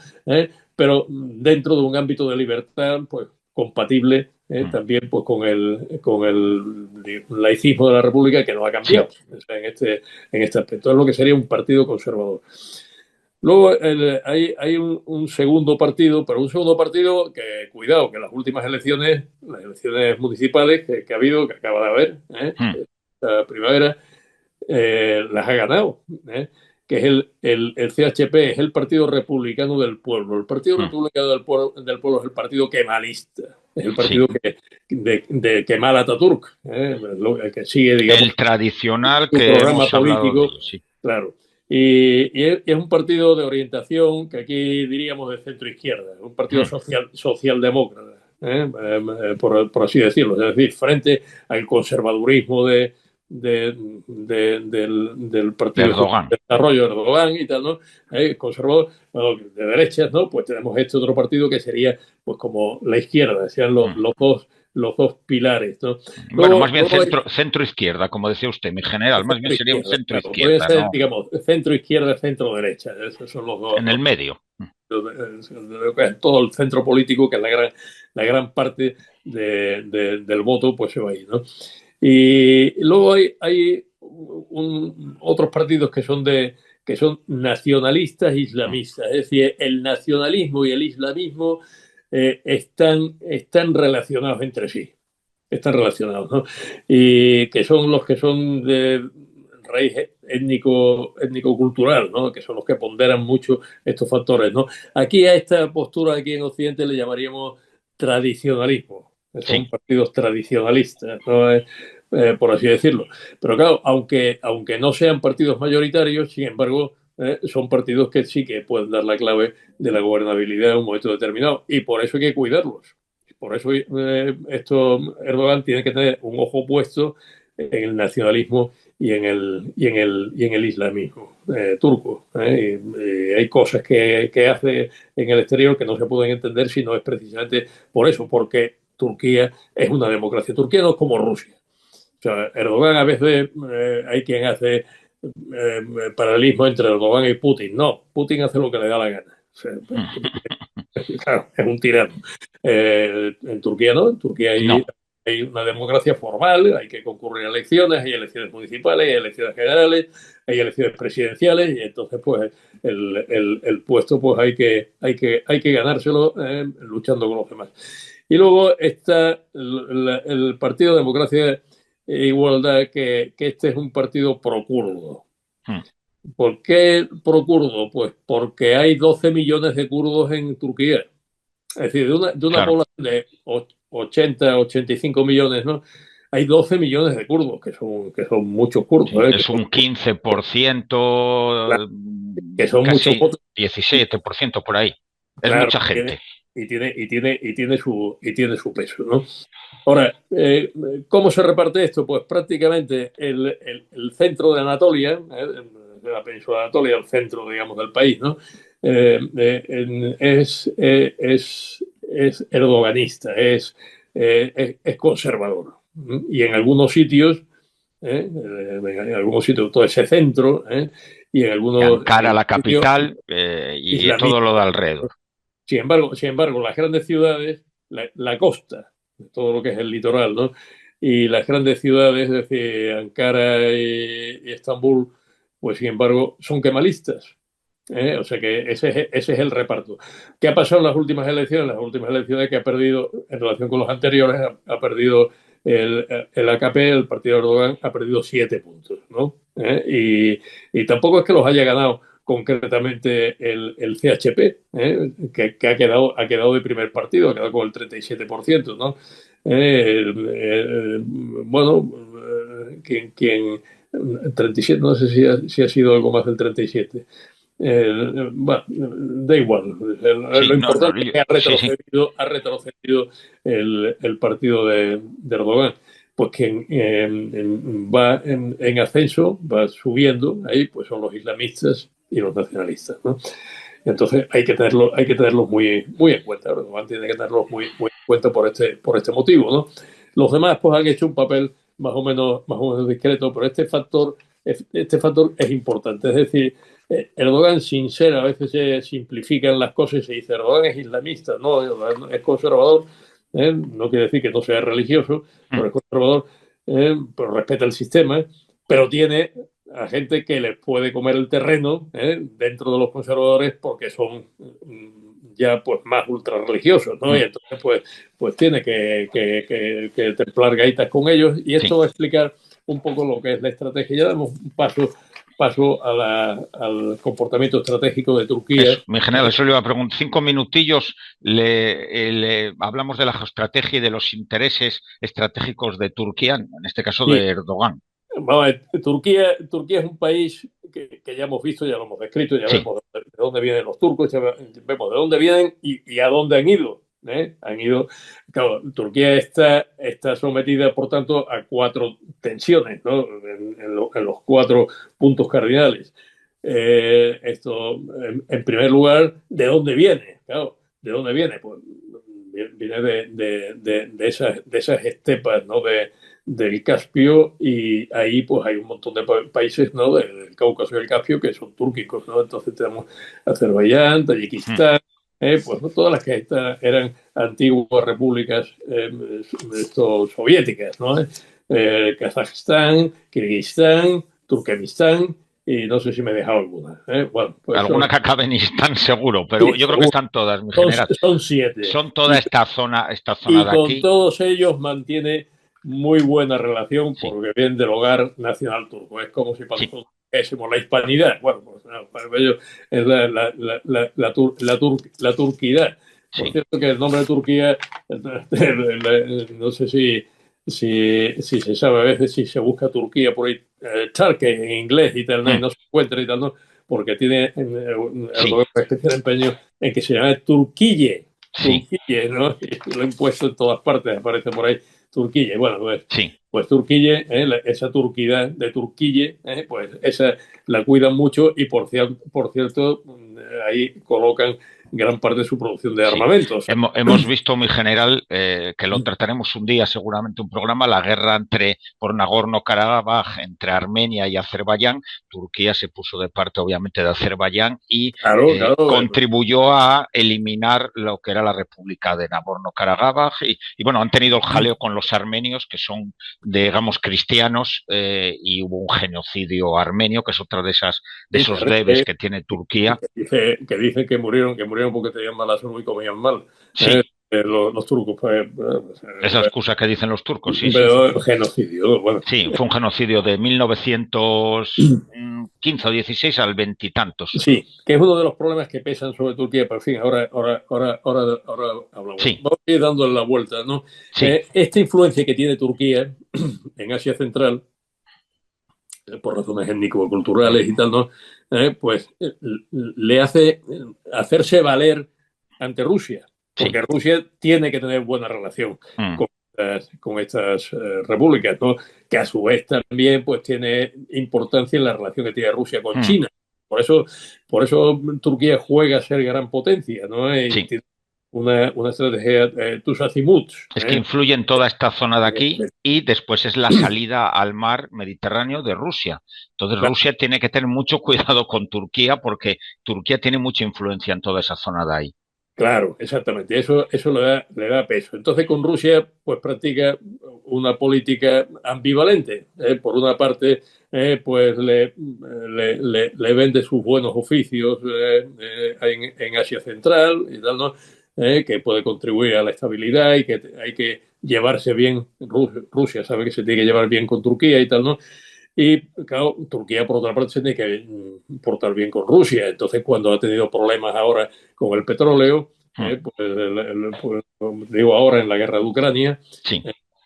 Speaker 3: Pero dentro de un ámbito de libertad, pues compatible también pues con el laicismo de la República, que no ha cambiado en este aspecto. Es lo que sería un partido conservador. Luego hay un segundo partido, pero un segundo partido que, cuidado, que las últimas elecciones, las elecciones municipales que ha habido, que acaba de haber, esta primavera, las ha ganado, que es el CHP, es el Partido Republicano del Pueblo. El Partido Republicano del Pueblo es el partido kemalista, es el partido de Kemal Atatürk, el que sigue, digamos,
Speaker 2: el tradicional
Speaker 3: su
Speaker 2: que
Speaker 3: programa
Speaker 2: hemos hablado
Speaker 3: político,
Speaker 2: de ello,
Speaker 3: claro. Y es un partido de orientación que aquí diríamos de centro-izquierda, un partido socialdemócrata, por así decirlo, es decir, frente al conservadurismo del Partido de Desarrollo de Erdogan y tal, ¿no? Conservador, bueno, de derechas, ¿no? Pues tenemos este otro partido que sería pues como la izquierda, sean los dos pilares, ¿no?
Speaker 2: Bueno, más bien centro-izquierda, como decía usted, en general, más bien sería un centro-izquierda.
Speaker 3: Claro, puede ser, ¿no? Digamos, centro-izquierda, centro-derecha, esos son los dos.
Speaker 2: En el medio.
Speaker 3: Todo el centro político, que es la gran parte del voto, pues se va ahí, ¿no? Y luego hay otros partidos que son nacionalistas islamistas, es decir, el nacionalismo y el islamismo están relacionados entre sí, están relacionados, ¿no? Y que son los que son de raíz étnico-cultural, ¿no? Que son los que ponderan mucho estos factores, ¿no? Aquí a esta postura aquí en Occidente le llamaríamos tradicionalismo. Son partidos tradicionalistas, ¿no? Por así decirlo. Pero claro, aunque no sean partidos mayoritarios, sin embargo, son partidos que sí que pueden dar la clave de la gobernabilidad en un momento determinado. Y por eso hay que cuidarlos. Por eso Erdogan tiene que tener un ojo puesto en el nacionalismo y en el islamismo turco. Y hay cosas que hace en el exterior que no se pueden entender si no es precisamente por eso, porque Turquía es una democracia. Turquía no es como Rusia. O sea, Erdogan a veces hay quien hace paralelismo entre Erdogan y Putin. No, Putin hace lo que le da la gana. O sea, claro, es un tirano. En Turquía no, en Turquía hay una democracia formal, hay que concurrir a elecciones, hay elecciones municipales, hay elecciones generales, hay elecciones presidenciales, y entonces pues el puesto pues hay que ganárselo luchando con los demás. Y luego está el Partido Democracia e Igualdad, que este es un partido pro-kurdo. ¿Por qué pro-kurdo? Pues porque hay 12 millones de kurdos en Turquía. Es decir, de una población de 80, 85 millones, ¿no? Hay 12 millones de kurdos, que son muchos kurdos.
Speaker 2: Sí, es un 15%,
Speaker 3: claro, que son
Speaker 2: casi
Speaker 3: muchos votos.
Speaker 2: 17% por ahí. Es mucha gente.
Speaker 3: Y tiene su peso, ¿no? Ahora, ¿cómo se reparte esto? Pues prácticamente el centro de Anatolia, de la península de Anatolia, el centro, digamos, del país, ¿no? Es erdoganista, es conservador. Y en algunos sitios, todo ese centro, y en algunos...
Speaker 2: Ankara, la capital, y todo lo de alrededor.
Speaker 3: Sin embargo, las grandes ciudades, la costa, todo lo que es el litoral, ¿no? Y las grandes ciudades, es decir, Ankara y Estambul, pues sin embargo, son kemalistas. O sea que ese es el reparto. ¿Qué ha pasado en las últimas elecciones? Las últimas elecciones que ha perdido, en relación con los anteriores, ha perdido el AKP, el partido de Erdogan, ha perdido 7 puntos, ¿no? Y tampoco es que los haya ganado concretamente el CHP, que ha quedado de primer partido, ha quedado con el 37%, ¿no? Bueno, quien 37, no sé si ha sido algo más del 37. Bueno, da igual. Lo importante es que ha retrocedido el partido de Erdogan. Pues quien va en ascenso, va subiendo, ahí pues son los islamistas y los nacionalistas, ¿no? Entonces hay que tenerlos muy, muy en cuenta. Erdogan tiene que tenerlos muy, muy en cuenta por este motivo, ¿no? Los demás pues han hecho un papel más o menos discreto, pero este factor es importante. Es decir, Erdogan, sin ser, a veces se simplifican las cosas y se dice Erdogan es islamista, no, Erdogan es conservador, no quiere decir que no sea religioso, pero es conservador, pero respeta el sistema, pero tiene a gente que les puede comer el terreno dentro de los conservadores porque son ya pues más ultra religiosos, ¿no? Y entonces pues tiene que templar gaitas con ellos, y esto va a explicar un poco lo que es la estrategia. Ya damos un paso al comportamiento estratégico de Turquía.
Speaker 2: Mi general, eso le iba a preguntar. 5 minutillos, hablamos de la geoestrategia y de los intereses estratégicos de Turquía, en este caso de Erdogan.
Speaker 3: Vamos a ver, Turquía es un país que ya hemos visto, ya lo hemos descrito, ya vemos de dónde vienen los turcos, ya vemos de dónde vienen y a dónde han ido. Han ido, claro, Turquía está sometida, por tanto, a 4 tensiones, ¿no? En los 4 puntos cardinales. Esto, en primer lugar, ¿de dónde viene? Claro, ¿de dónde viene? Pues viene de esas estepas, ¿no? Del Caspio, y ahí pues hay un montón de países, ¿no? Del Cáucaso y del Caspio que son túrquicos, ¿no? Entonces tenemos Azerbaiyán, Tayikistán, pues ¿no? Todas las que eran antiguas repúblicas soviéticas, ¿no? Kazajstán, Kirguistán, Turkmenistán, y no sé si me he dejado alguna. Bueno, pues
Speaker 2: alguna que acabe en Istán seguro, pero sí, yo creo que están todas, mi general.
Speaker 3: Son 7.
Speaker 2: Son toda esta zona de
Speaker 3: y con
Speaker 2: aquí.
Speaker 3: Todos ellos mantiene muy buena relación porque vienen del hogar nacional turco. Es como si para nosotros dijésemos la hispanidad. Bueno, pues no, para ellos es la turquidad. Por cierto que el nombre de Turquía, no sé si se sabe a veces, si se busca Turquía por ahí, Turkey en inglés y tal, ¿no? Y no se encuentra y tal, ¿no? Porque tiene un especial empeño en que se llama Turquille. Turquille, ¿no? Y lo he impuesto en todas partes, aparece por ahí Turquille. Bueno, pues Turquille, esa turquidad de Turquille, pues esa la cuidan mucho, y por cierto, ahí colocan gran parte de su producción de armamentos.
Speaker 2: Hemos visto, mi general, que lo trataremos un día, seguramente un programa, la guerra por Nagorno-Karabaj entre Armenia y Azerbaiyán. Turquía se puso de parte, obviamente, de Azerbaiyán y contribuyó a eliminar lo que era la República de Nagorno-Karabaj. Y bueno, han tenido el jaleo con los armenios, que son, digamos, cristianos, y hubo un genocidio armenio, que es otra de esos debes que tiene Turquía.
Speaker 3: Que dicen que murieron porque tenían mala salud y comían mal. Los turcos.
Speaker 2: Esa excusa que dicen los turcos,
Speaker 3: pero genocidio, bueno.
Speaker 2: Sí, fue un genocidio de 1915 o 16 al 20 y tantos.
Speaker 3: Sí, que es uno de los problemas que pesan sobre Turquía, pero en fin, ahora hablamos. Vamos a ir dándole la vuelta, ¿no? Esta influencia que tiene Turquía en Asia Central, por razones étnico-culturales y tal, ¿no? Pues le hace hacerse valer ante Rusia, porque Rusia tiene que tener buena relación con estas repúblicas, ¿no? Que a su vez también pues tiene importancia en la relación que tiene Rusia con China. Por eso Turquía juega a ser gran potencia, ¿no? Y tiene una estrategia tus azimuts.
Speaker 2: Es que influye en toda esta zona de aquí, y después es la salida al mar Mediterráneo de Rusia. Entonces Rusia tiene que tener mucho cuidado con Turquía, porque Turquía tiene mucha influencia en toda esa zona de ahí.
Speaker 3: Claro, exactamente. Eso le da peso. Entonces con Rusia pues practica una política ambivalente. Por una parte pues le vende sus buenos oficios en Asia Central y tal, ¿no? Que puede contribuir a la estabilidad, y que hay que llevarse bien. Rusia sabe que se tiene que llevar bien con Turquía y tal, ¿no? Y claro, Turquía por otra parte se tiene que portar bien con Rusia. Entonces cuando ha tenido problemas ahora con el petróleo, pues digo ahora en la guerra de Ucrania,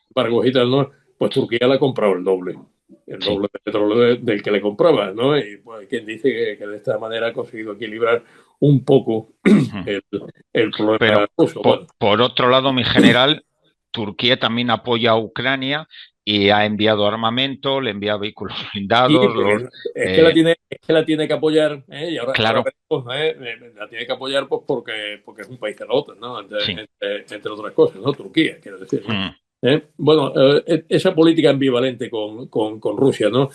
Speaker 3: embargos y tal, ¿no? Pues Turquía le ha comprado el doble de petróleo del que le compraba, ¿no? Y pues, hay quien dice que de esta manera ha conseguido equilibrar un poco el problema.
Speaker 2: Pero
Speaker 3: ruso.
Speaker 2: Por otro lado, mi general, Turquía también apoya a Ucrania, y ha enviado armamento, le envía vehículos
Speaker 3: Sí,
Speaker 2: blindados.
Speaker 3: es que la tiene que apoyar, y ahora
Speaker 2: Claro,
Speaker 3: veremos, la tiene que apoyar pues porque es un país de la OTAN, ¿no?
Speaker 2: sí.
Speaker 3: Entre otras cosas, ¿no? Turquía, quiero decir, ¿no?
Speaker 2: Mm,
Speaker 3: Bueno, esa política ambivalente con Rusia, ¿no?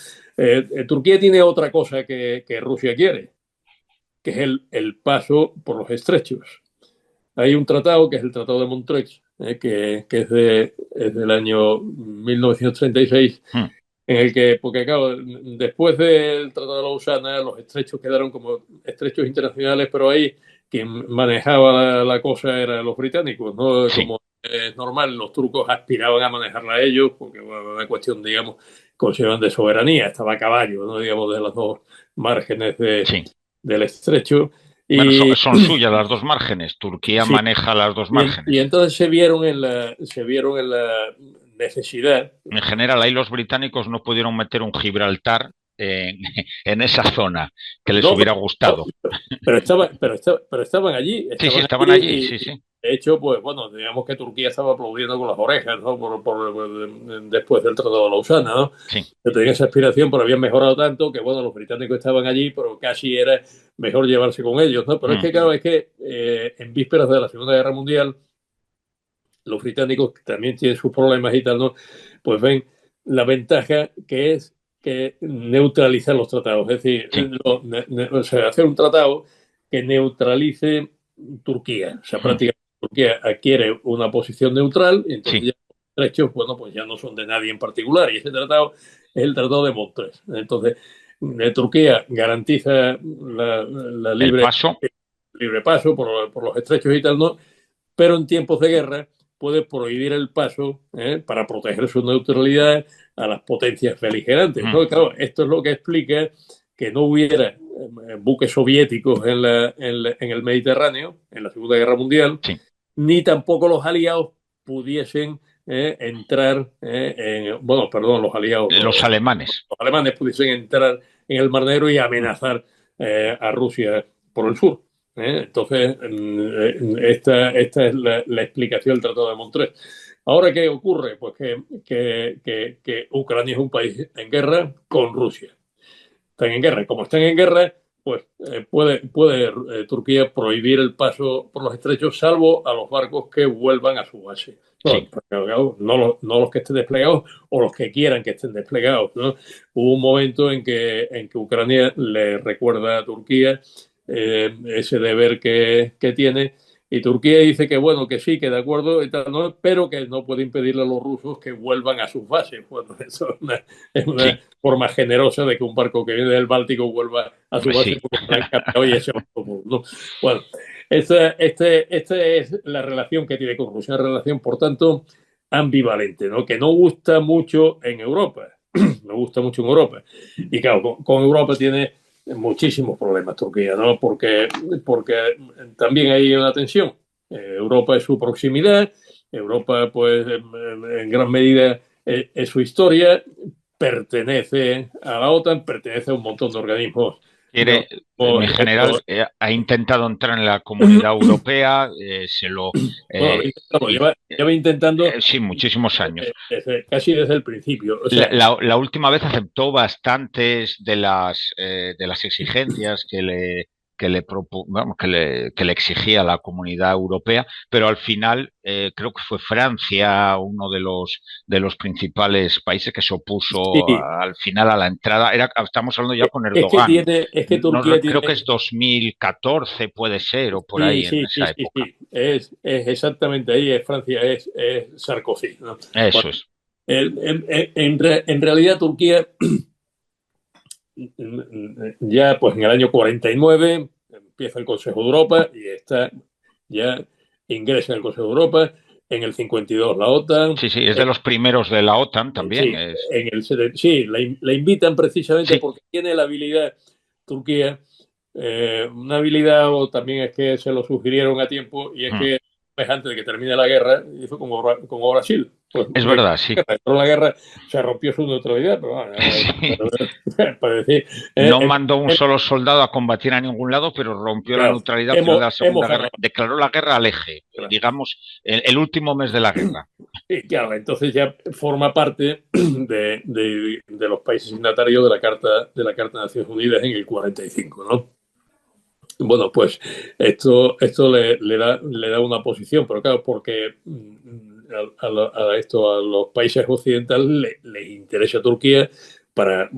Speaker 3: Turquía tiene otra cosa que Rusia quiere, que es el paso por los estrechos. Hay un tratado que es el Tratado de Montreux, que es del año 1936,
Speaker 2: mm,
Speaker 3: en el que, porque claro, después del Tratado de Lausana, los estrechos quedaron como estrechos internacionales, pero ahí quien manejaba la cosa eran los británicos, ¿no?
Speaker 2: sí,
Speaker 3: Como es normal, los turcos aspiraban a manejarla a ellos, porque bueno, una cuestión, digamos, consideraban de soberanía, estaba a caballo, ¿no? Digamos, de los dos márgenes
Speaker 2: sí.
Speaker 3: del estrecho.
Speaker 2: Bueno,
Speaker 3: Y
Speaker 2: son suyas las dos márgenes. Turquía
Speaker 3: sí,
Speaker 2: maneja las dos
Speaker 3: y
Speaker 2: márgenes.
Speaker 3: entonces se vieron en la necesidad.
Speaker 2: En general, ahí los británicos no pudieron meter un Gibraltar en, en esa zona que les
Speaker 3: No,
Speaker 2: hubiera
Speaker 3: no,
Speaker 2: gustado.
Speaker 3: pero
Speaker 2: Sí, sí,
Speaker 3: estaban
Speaker 2: estaban
Speaker 3: allí
Speaker 2: allí, sí,
Speaker 3: y
Speaker 2: sí.
Speaker 3: de hecho, pues bueno, digamos que Turquía estaba aplaudiendo con las orejas, ¿no? Después del Tratado de Lausana, ¿no?
Speaker 2: Sí.
Speaker 3: Que tenía esa aspiración, pero habían mejorado tanto que, bueno, los británicos estaban allí, pero casi era mejor llevarse con ellos, ¿no? Pero es
Speaker 2: Mm,
Speaker 3: que, claro, es que en vísperas de la Segunda Guerra Mundial, los británicos, que también tienen sus problemas y tal, ¿no? Pues ven la ventaja que es que neutralizar los tratados. Es decir,
Speaker 2: sí.
Speaker 3: o sea, hacer un tratado que neutralice Turquía. O sea,
Speaker 2: Mm,
Speaker 3: prácticamente Turquía adquiere una posición neutral y entonces
Speaker 2: sí.
Speaker 3: ya los derechos, bueno, pues ya no son de nadie en particular. Y ese tratado es el Tratado de Montreux. Entonces, Turquía garantiza la
Speaker 2: El paso.
Speaker 3: libre paso por los estrechos y tal, ¿no? Pero en tiempos de guerra puede prohibir el paso para proteger su neutralidad a las potencias beligerantes.
Speaker 2: Mm,
Speaker 3: ¿No? Claro, esto es lo que explica que no hubiera buques soviéticos en el Mediterráneo en la Segunda Guerra Mundial,
Speaker 2: sí.
Speaker 3: ni tampoco los aliados pudiesen entrar bueno, perdón, los aliados,
Speaker 2: Los alemanes.
Speaker 3: los alemanes pudiesen entrar en el Mar Negro y
Speaker 2: Mm,
Speaker 3: amenazar a Rusia por el sur. Entonces, esta es la explicación del Tratado de Montreux. Ahora, ¿qué ocurre? Pues que Ucrania es un país en guerra con Rusia. Están en guerra. Y como están en guerra, pues puede Turquía prohibir el paso por los estrechos, salvo a los barcos que vuelvan a su base. No,
Speaker 2: sí.
Speaker 3: no los que estén desplegados o los que quieran que estén desplegados, ¿no? Hubo un momento en que Ucrania le recuerda a Turquía ese deber que tiene. Y Turquía dice que bueno, que sí, que de acuerdo, y tal, ¿no? Pero que no puede impedirle a los rusos que vuelvan a sus bases. Bueno, eso es una
Speaker 2: Sí.
Speaker 3: forma generosa de que un barco que viene del Báltico vuelva a su base
Speaker 2: Sí.
Speaker 3: porque han cambiado y ese barco, ¿no? Bueno, esta es la relación que tiene con Rusia, una relación, por tanto, ambivalente, ¿no? Que no gusta mucho en Europa, no gusta mucho en Europa. Y claro, con Europa tiene muchísimos problemas Turquía, ¿no? Porque también hay una tensión. Europa es su proximidad, Europa, pues, en gran medida es su historia, pertenece a la OTAN, pertenece a un montón de organismos de
Speaker 2: Quiere, en general, ha intentado entrar en la Comunidad Europea,
Speaker 3: bueno,
Speaker 2: eh, y
Speaker 3: lleva intentando
Speaker 2: sí, muchísimos años.
Speaker 3: casi desde el principio. O sea,
Speaker 2: La última vez aceptó bastantes de las exigencias que le exigía la Comunidad Europea, pero al final creo que fue Francia uno de los principales países que se opuso
Speaker 3: sí,
Speaker 2: al final a la entrada. Estamos hablando ya con Erdogan.
Speaker 3: es que Turquía
Speaker 2: Creo que
Speaker 3: tiene.
Speaker 2: es 2014, puede ser, o por
Speaker 3: Sí,
Speaker 2: ahí en
Speaker 3: sí, sí,
Speaker 2: esa
Speaker 3: sí,
Speaker 2: época.
Speaker 3: sí. Es exactamente ahí, es Francia, es Sarkozy, ¿no? Bueno,
Speaker 2: Eso es.
Speaker 3: en realidad Turquía ya pues en el año 49 empieza el Consejo de Europa y está ya ingresa en el Consejo de Europa, en el 52 la OTAN,
Speaker 2: Sí, sí, es de los primeros de la OTAN también.
Speaker 3: sí, sí, la invitan precisamente
Speaker 2: Sí.
Speaker 3: porque tiene la habilidad Turquía, una habilidad o también es que se lo sugirieron a tiempo y es
Speaker 2: Mm,
Speaker 3: que mes antes de que termine la guerra, hizo como Brasil. Pues,
Speaker 2: es verdad, sí.
Speaker 3: Entró la guerra, se rompió su neutralidad, pero bueno,
Speaker 2: Sí.
Speaker 3: para decir,
Speaker 2: No mandó un solo soldado a combatir a ningún lado, pero rompió la
Speaker 3: claro,
Speaker 2: neutralidad final de la Segunda Guerra.
Speaker 3: ganado.
Speaker 2: Declaró la guerra al eje,
Speaker 3: Claro.
Speaker 2: digamos, el último mes de la guerra.
Speaker 3: Y claro, entonces ya forma parte de los países signatarios de la Carta de Naciones Unidas en el 45, ¿no? Bueno, pues esto le da una posición, pero claro, porque a los países occidentales les interesa Turquía para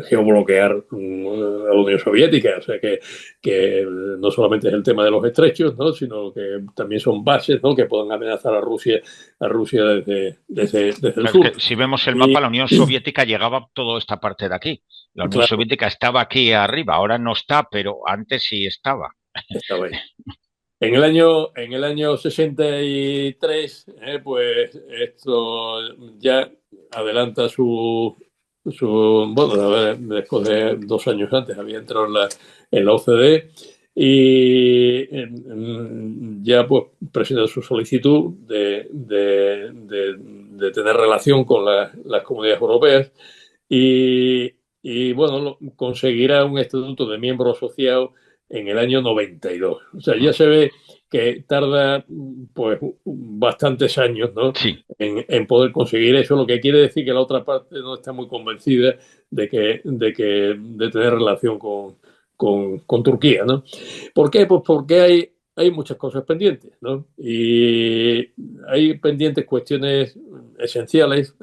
Speaker 3: geobloquear a la Unión Soviética. O sea que no solamente es el tema de los estrechos, ¿no? Sino que también son bases, ¿no? Que pueden amenazar a Rusia desde el sur.
Speaker 2: Que si vemos el mapa, la Unión Soviética llegaba a toda esta parte de aquí. La Unión Soviética estaba aquí arriba, ahora no está, pero antes sí estaba.
Speaker 3: Estaba ahí. En el año 63, pues esto ya adelanta bueno, después de 2 años antes había entrado en la OCDE y ya pues presenta su solicitud de tener relación con las comunidades europeas y bueno, conseguirá un estatuto de miembro asociado en el año 92. O sea, ya se ve que tarda pues bastantes años, ¿no?
Speaker 2: Sí.
Speaker 3: En poder conseguir eso, lo que quiere decir que la otra parte no está muy convencida de tener relación con Turquía, ¿no? ¿Por qué? Pues porque hay muchas cosas pendientes, ¿no? Y hay pendientes cuestiones esenciales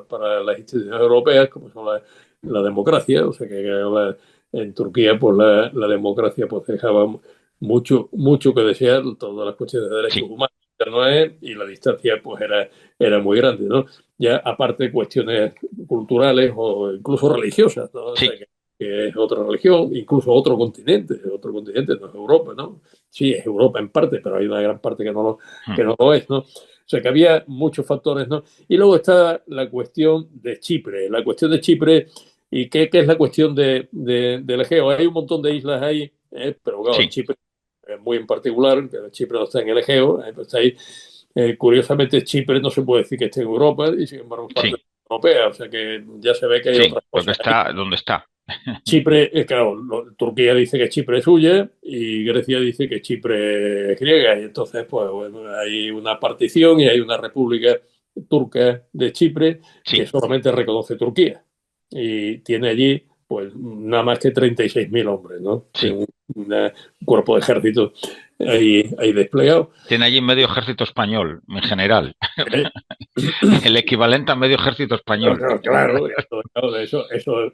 Speaker 3: para las instituciones europeas, como son la democracia, o sea que en Turquía pues la democracia pues dejaba mucho que desear, todas las cuestiones de derechos humanos, ¿no? Y la distancia pues era muy grande, ¿no? Ya aparte de cuestiones culturales o incluso religiosas, ¿no? O sea, que es otra religión, incluso otro continente no es Europa, ¿no? Sí, es Europa en parte, pero hay una gran parte que no lo es, ¿no? O sea que había muchos factores, ¿no? Y luego está la cuestión de Chipre. La cuestión de Chipre, ¿y qué es la cuestión del Egeo? Hay un montón de islas ahí, pero claro, Chipre muy en particular, que Chipre no está en el Egeo, pues está ahí. Curiosamente, Chipre no se puede decir que esté en Europa y sin embargo es parte de la Unión Europea, o sea que ya se ve que hay otras cosas.
Speaker 2: Porque está donde está.
Speaker 3: Chipre, claro, Turquía dice que Chipre es suya y Grecia dice que Chipre es griega. Y entonces, pues bueno, hay una partición y hay una república turca de Chipre que solamente reconoce Turquía. Y tiene allí, pues, nada más que 36.000 hombres, ¿no?
Speaker 2: Sí.
Speaker 3: Un cuerpo de ejército ahí desplegado.
Speaker 2: Tiene allí medio ejército español, en general. El equivalente a medio ejército español.
Speaker 3: Claro, eso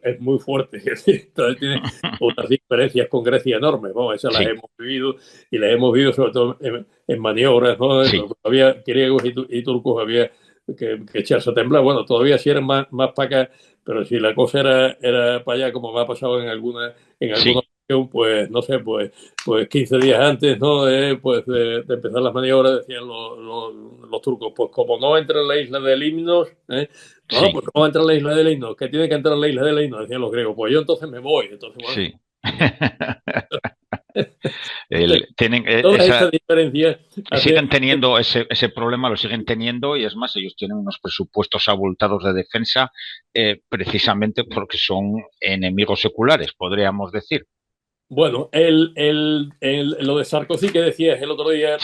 Speaker 3: es muy fuerte. Entonces tiene unas diferencias con Grecia enormes. Bueno, esas las hemos vivido y las hemos vivido sobre todo en maniobras, ¿no? Había griegos y turcos, había que echarse a temblar. Bueno, todavía si eran más para acá, pero si la cosa era para allá, como me ha pasado en alguna ocasión, pues no sé, pues 15 días antes, ¿no? Pues de empezar las maniobras, decían los turcos, pues como no entra en la isla de Limnos, pues no entra en la isla de Limnos, que tiene que entrar en la isla de Limnos, decían los griegos, pues yo entonces me voy. Entonces, bueno.
Speaker 2: Sí.
Speaker 3: Todas estas diferencias
Speaker 2: siguen teniendo ese problema, lo siguen teniendo, y es más, ellos tienen unos presupuestos abultados de defensa precisamente porque son enemigos seculares, podríamos decir.
Speaker 3: Bueno, lo de Sarkozy que decías el otro día,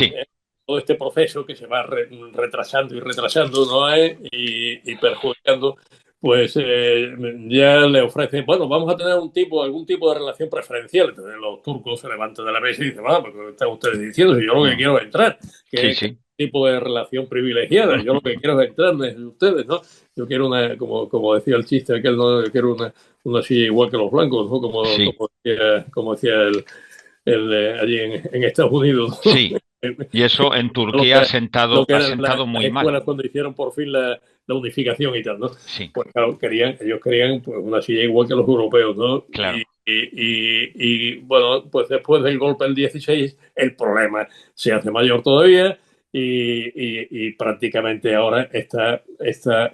Speaker 3: todo este proceso que se va retrasando y retrasando, ¿no? Y perjudicando, pues ya le ofrecen, bueno, vamos a tener algún tipo de relación preferencial. Entonces los turcos se levantan de la mesa y dicen, porque están ustedes diciendo, si yo lo que quiero es entrar, que tipo de relación privilegiada, yo lo que quiero es entrar desde ustedes, ¿no? Yo quiero como decía el chiste aquel, ¿no? Yo quiero una silla igual que los blancos, ¿no? Como decía el allí en Estados Unidos, ¿no?
Speaker 2: Sí, y eso en Turquía ha sentado muy mal.
Speaker 3: Cuando hicieron por fin la unificación y tal, ¿no?
Speaker 2: Sí.
Speaker 3: Pues claro, ellos querían pues, una silla igual que los europeos, ¿no?
Speaker 2: Claro.
Speaker 3: Y bueno, pues después del golpe del 16, el problema se hace mayor todavía y prácticamente ahora está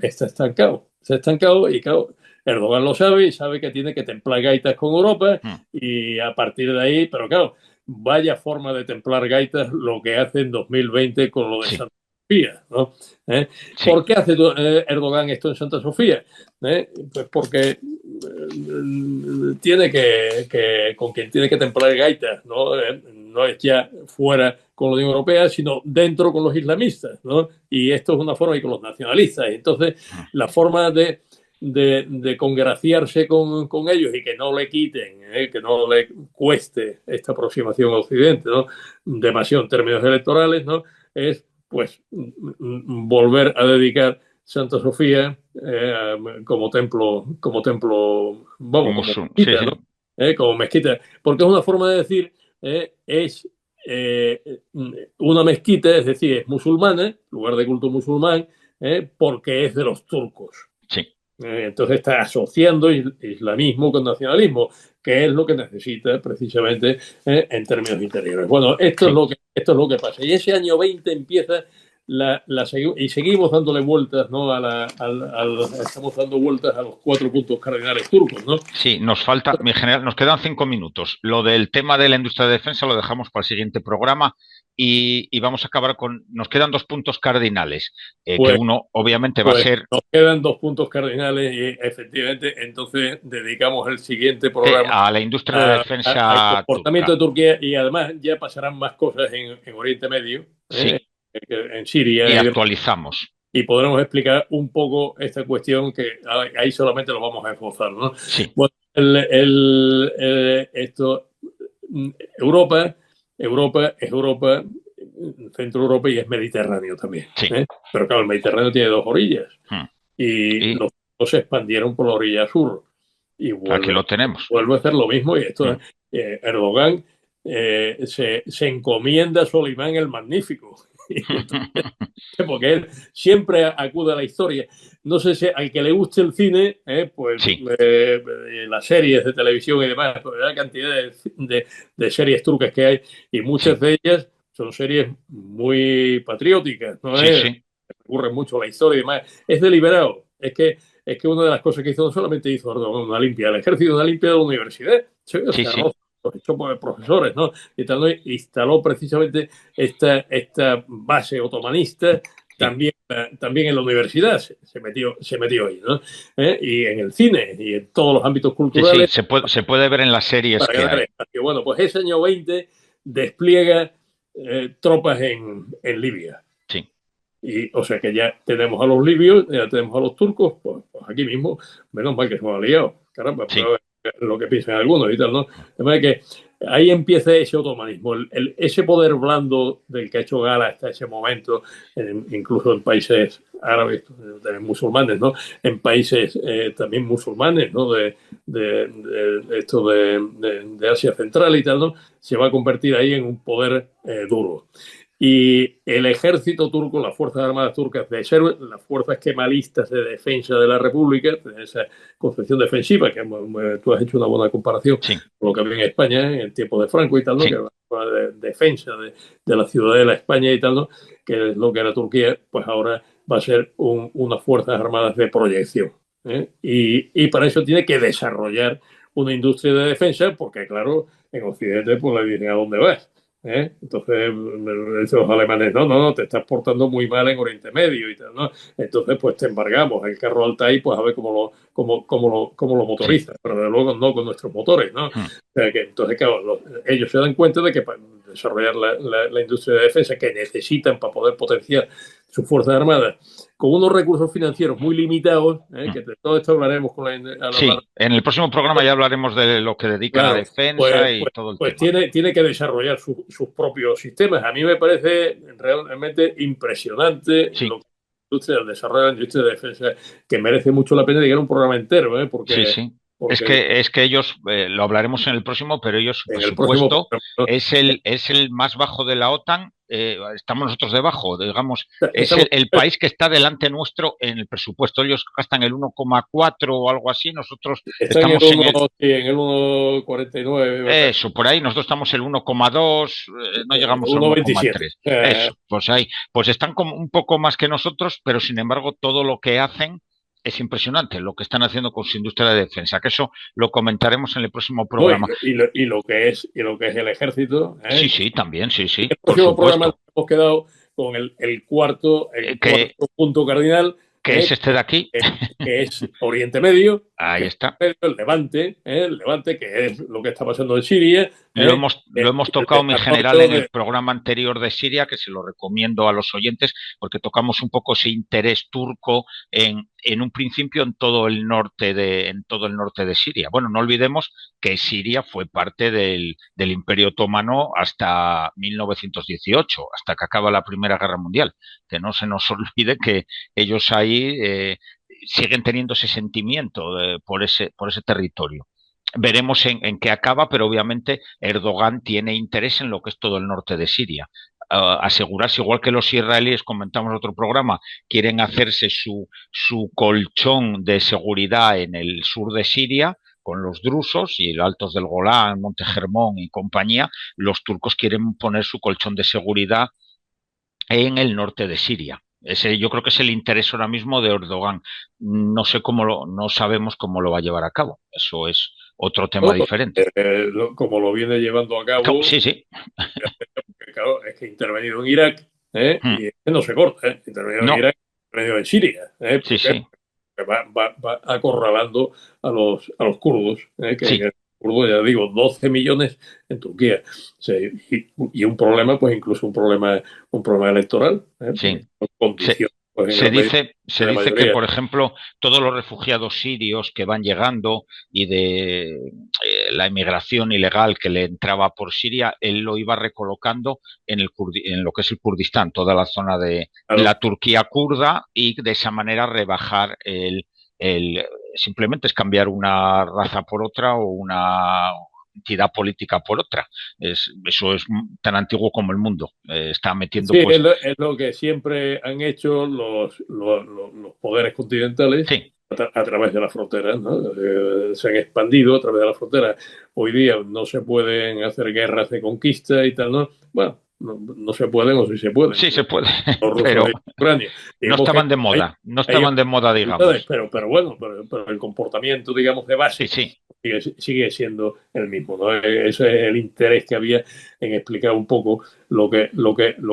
Speaker 3: estancado. Está estancado y claro, Erdogan lo sabe y sabe que tiene que templar gaitas con Europa y a partir de ahí, pero claro, vaya forma de templar gaitas lo que hace en 2020 con lo de Santa Sofía, ¿no? ¿Por qué hace Erdogan esto en Santa Sofía? Pues porque tiene con quien tiene que templar gaitas, ¿no? No es ya fuera con la Unión Europea, sino dentro con los islamistas, ¿no? Y esto es una forma, y con los nacionalistas. Entonces, la forma de congraciarse con ellos y que no le quiten, que no le cueste esta aproximación a Occidente, ¿no? Demasiado en términos electorales, ¿no? Es, pues, volver a dedicar Santa Sofía como templo, vamos, como mezquita, ¿no? Como mezquita, porque es una forma de decir, es una mezquita, es decir, es musulmana, lugar de culto musulmán, porque es de los turcos.
Speaker 2: Sí.
Speaker 3: Entonces está asociando islamismo con nacionalismo, que es lo que necesita precisamente en términos interiores. Bueno, esto es lo que pasa. Y ese año 20 empieza y seguimos dándole vueltas, ¿no? Estamos dando vueltas a los 4 puntos cardinales turcos, ¿no?
Speaker 2: Sí, nos falta, mi general, nos quedan 5 minutos. Lo del tema de la industria de defensa lo dejamos para el siguiente programa y vamos a acabar con, nos quedan 2 puntos cardinales, que uno obviamente va a ser...
Speaker 3: Nos quedan 2 puntos cardinales y efectivamente entonces dedicamos el siguiente programa
Speaker 2: a la industria de defensa
Speaker 3: al comportamiento de Turquía, y además ya pasarán más cosas en Oriente Medio.
Speaker 2: Sí.
Speaker 3: En Siria.
Speaker 2: Y actualizamos.
Speaker 3: Y podremos explicar un poco esta cuestión que ahí solamente lo vamos a esbozar, ¿no?
Speaker 2: Sí.
Speaker 3: Bueno, Europa es Europa, Centro Europa, y es Mediterráneo también.
Speaker 2: Sí.
Speaker 3: Pero claro, el Mediterráneo tiene 2 orillas. Y los dos se expandieron por la orilla sur. Y
Speaker 2: aquí lo tenemos.
Speaker 3: Vuelve a hacer lo mismo. Y esto Erdogan se encomienda a Solimán el Magnífico. Porque él siempre acude a la historia. No sé si al que le guste el cine, pues las series de televisión y demás, pues la cantidad de series turcas que hay, y muchas de ellas son series muy patrióticas, ¿no? Recurren mucho a la historia y demás. Es deliberado. Es que una de las cosas que hizo, no solamente hizo una limpia del ejército, una limpia de la universidad. Hecho por profesores, ¿no? Y tal, ¿no? Instaló precisamente esta base otomanista también en la universidad. Se metió ahí, ¿no? Y en el cine y en todos los ámbitos culturales.
Speaker 2: Sí, se puede ver en las series que hay.
Speaker 3: Bueno, pues ese año 20 despliega tropas en Libia.
Speaker 2: Sí.
Speaker 3: Y, o sea que ya tenemos a los libios, ya tenemos a los turcos, pues aquí mismo, menos mal que se han aliado. Caramba, pero lo que piensan algunos y tal, ¿no? De manera que ahí empieza ese otomanismo, ese poder blando del que ha hecho gala hasta ese momento, incluso en países árabes, musulmanes, ¿no? En países también musulmanes, ¿no? De Asia Central y tal, ¿no? Se va a convertir ahí en un poder duro. Y el ejército turco, las Fuerzas Armadas turcas, de ser las fuerzas kemalistas de defensa de la República, de esa concepción defensiva, que tú has hecho una buena comparación con lo que había en España en el tiempo de Franco y tal, ¿no? Que era de defensa de la ciudadela España y tal, ¿no? Que es lo que era Turquía, pues ahora va a ser unas Fuerzas Armadas de proyección. Y para eso tiene que desarrollar una industria de defensa, porque claro, en Occidente pues le dicen ¿a dónde vas? Entonces los alemanes no, te estás portando muy mal en Oriente Medio y tal, ¿no? Entonces pues te embargamos el carro Altai, pues a ver cómo lo motorizas, pero de luego no con nuestros motores, ¿no? O sea que entonces claro, ellos se dan cuenta de que para desarrollar la industria de defensa que necesitan para poder potenciar sus fuerzas armadas con unos recursos financieros muy limitados, que de todo esto hablaremos con
Speaker 2: en el próximo programa ya hablaremos de lo que dedica a la defensa y todo el
Speaker 3: tema. Tiene que desarrollar sus propios sistemas. A mí me parece realmente impresionante lo que el desarrollo de la industria de defensa, que merece mucho la pena dedicar un programa entero, porque
Speaker 2: es que ellos, lo hablaremos en el próximo, pero ellos, por supuesto, es el más bajo de la OTAN. Estamos nosotros debajo, digamos, es el país que está delante nuestro en el presupuesto. Ellos gastan el 1,4 o algo así, nosotros estamos
Speaker 3: en el 1,49.
Speaker 2: Eso, por ahí, nosotros estamos el 1,2, no llegamos al 1,3. Eso, pues ahí, pues están como un poco más que nosotros, pero sin embargo todo lo que hacen es impresionante lo que están haciendo con su industria de defensa, que eso lo comentaremos en el próximo programa.
Speaker 3: Y lo que es el ejército.
Speaker 2: Sí, también, sí.
Speaker 3: En el próximo programa hemos quedado con el cuarto punto cardinal.
Speaker 2: Que es este de aquí.
Speaker 3: Que es Oriente Medio.
Speaker 2: Ahí está.
Speaker 3: El Levante, que es lo que está pasando en Siria.
Speaker 2: Lo hemos tocado, mi general, en el programa anterior de Siria, que se lo recomiendo a los oyentes, porque tocamos un poco ese interés turco en un principio en todo el norte de Siria. Bueno, no olvidemos que Siria fue parte del Imperio Otomano hasta 1918, hasta que acaba la Primera Guerra Mundial. Que no se nos olvide que ellos ahí siguen teniendo ese sentimiento por ese territorio. Veremos en qué acaba, pero obviamente Erdogan tiene interés en lo que es todo el norte de Siria. Asegurarse, igual que los israelíes, comentamos en otro programa, quieren hacerse su colchón de seguridad en el sur de Siria, con los drusos y los altos del Golán, Monte Hermón y compañía. Los turcos quieren poner su colchón de seguridad en el norte de Siria. Ese yo creo que es el interés ahora mismo de Erdogan. No sabemos cómo lo va a llevar a cabo. Eso es otro tema diferente.
Speaker 3: Como lo viene llevando a cabo.
Speaker 2: Sí.
Speaker 3: Claro, es que ha intervenido en Irak, y no se corta, intervenido en Irak, intervenido en Siria,
Speaker 2: Sí.
Speaker 3: Va acorralando a los kurdos, que kurdos, ya digo, 12 millones en Turquía. O sea, y un problema, pues incluso un problema electoral.
Speaker 2: Sí.
Speaker 3: Condiciones.
Speaker 2: Se dice que, por ejemplo, todos los refugiados sirios que van llegando y de la inmigración ilegal que le entraba por Siria, él lo iba recolocando en lo que es el Kurdistán, toda la zona de la Turquía kurda, y de esa manera rebajar simplemente es cambiar una raza por otra o una entidad política por otra. Eso es tan antiguo como el mundo. Está metiendo.
Speaker 3: Sí, es lo que siempre han hecho los poderes continentales.
Speaker 2: Sí.
Speaker 3: A través de las fronteras, ¿no? Se han expandido a través de las fronteras. Hoy día no se pueden hacer guerras de conquista y tal, ¿no? Bueno, no se pueden, o sí se pueden.
Speaker 2: Sí se puede,
Speaker 3: pero
Speaker 2: no estaban de moda, digamos.
Speaker 3: Pero bueno, pero el comportamiento, digamos, de base
Speaker 2: sí.
Speaker 3: sigue siendo el mismo, ¿no? Ese es el interés que había en explicar un poco lo que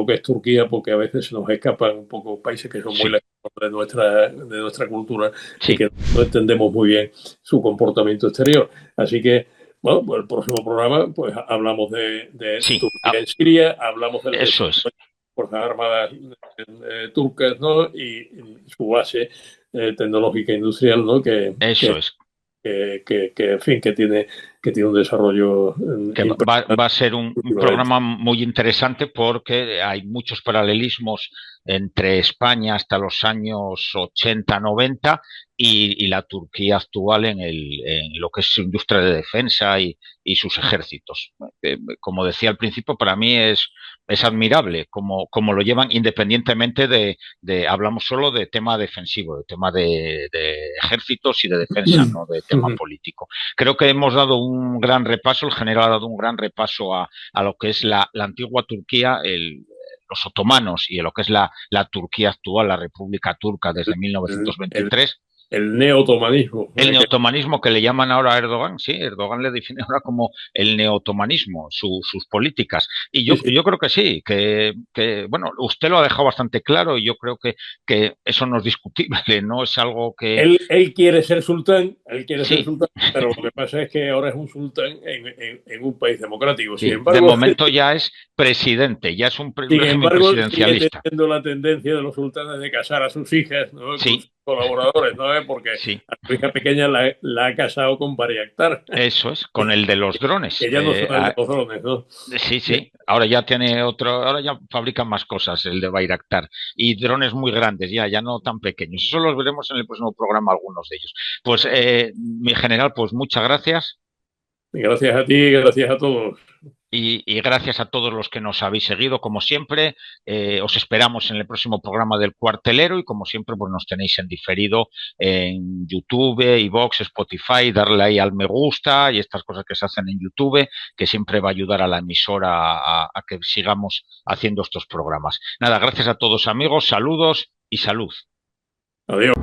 Speaker 3: es Turquía, porque a veces se nos escapan un poco países que son muy lejos de nuestra cultura y que no entendemos muy bien su comportamiento exterior. Así que, bueno, pues el próximo programa pues hablamos de Turquía en Siria, hablamos de las Fuerzas Armadas turcas, ¿no? Y su base tecnológica e industrial, ¿no? En fin, que tiene un desarrollo.
Speaker 2: Que va a ser un programa muy interesante, porque hay muchos paralelismos entre España hasta los años 80-90 y la Turquía actual en lo que es su industria de defensa y sus ejércitos. Como decía al principio, para mí es admirable como lo llevan, independientemente hablamos solo de tema defensivo, de tema de ejércitos y de defensa, no de tema político. Creo que hemos dado un gran repaso, el general ha dado un gran repaso a lo que es la antigua Turquía, los otomanos, y a lo que es la Turquía actual, la República Turca desde 1923.
Speaker 3: El neotomanismo.
Speaker 2: El neotomanismo, que le llaman ahora a Erdogan. Sí, Erdogan le define ahora como el neotomanismo, sus políticas. Y yo creo que sí, que bueno, usted lo ha dejado bastante claro, y yo creo que eso no es discutible, no es algo que...
Speaker 3: Él quiere ser sultán, pero lo que pasa es que ahora es un sultán en un país democrático.
Speaker 2: Sin embargo, de momento ya es presidente, ya es un régimen presidencialista.
Speaker 3: Sigue teniendo la tendencia de los sultanes de casar a sus hijas, ¿no? Con sus colaboradores, ¿no? Porque a su hija pequeña la ha casado con Bayraktar.
Speaker 2: Eso es, con el de los drones.
Speaker 3: Que ya no son el de los drones, ¿no?
Speaker 2: Sí. Ahora ya tiene ahora ya fabrican más cosas, el de Bayraktar. Y drones muy grandes, ya no tan pequeños. Eso los veremos en el próximo programa, algunos de ellos. Pues, mi general, pues muchas gracias.
Speaker 3: Gracias a ti, gracias a todos.
Speaker 2: Y gracias a todos los que nos habéis seguido, como siempre. Os esperamos en el próximo programa del Cuartelero, y como siempre pues nos tenéis en diferido en YouTube, iVoox, Spotify. Darle ahí al me gusta y estas cosas que se hacen en YouTube, que siempre va a ayudar a la emisora a que sigamos haciendo estos programas. Nada, gracias a todos, amigos, saludos y salud.
Speaker 3: Adiós.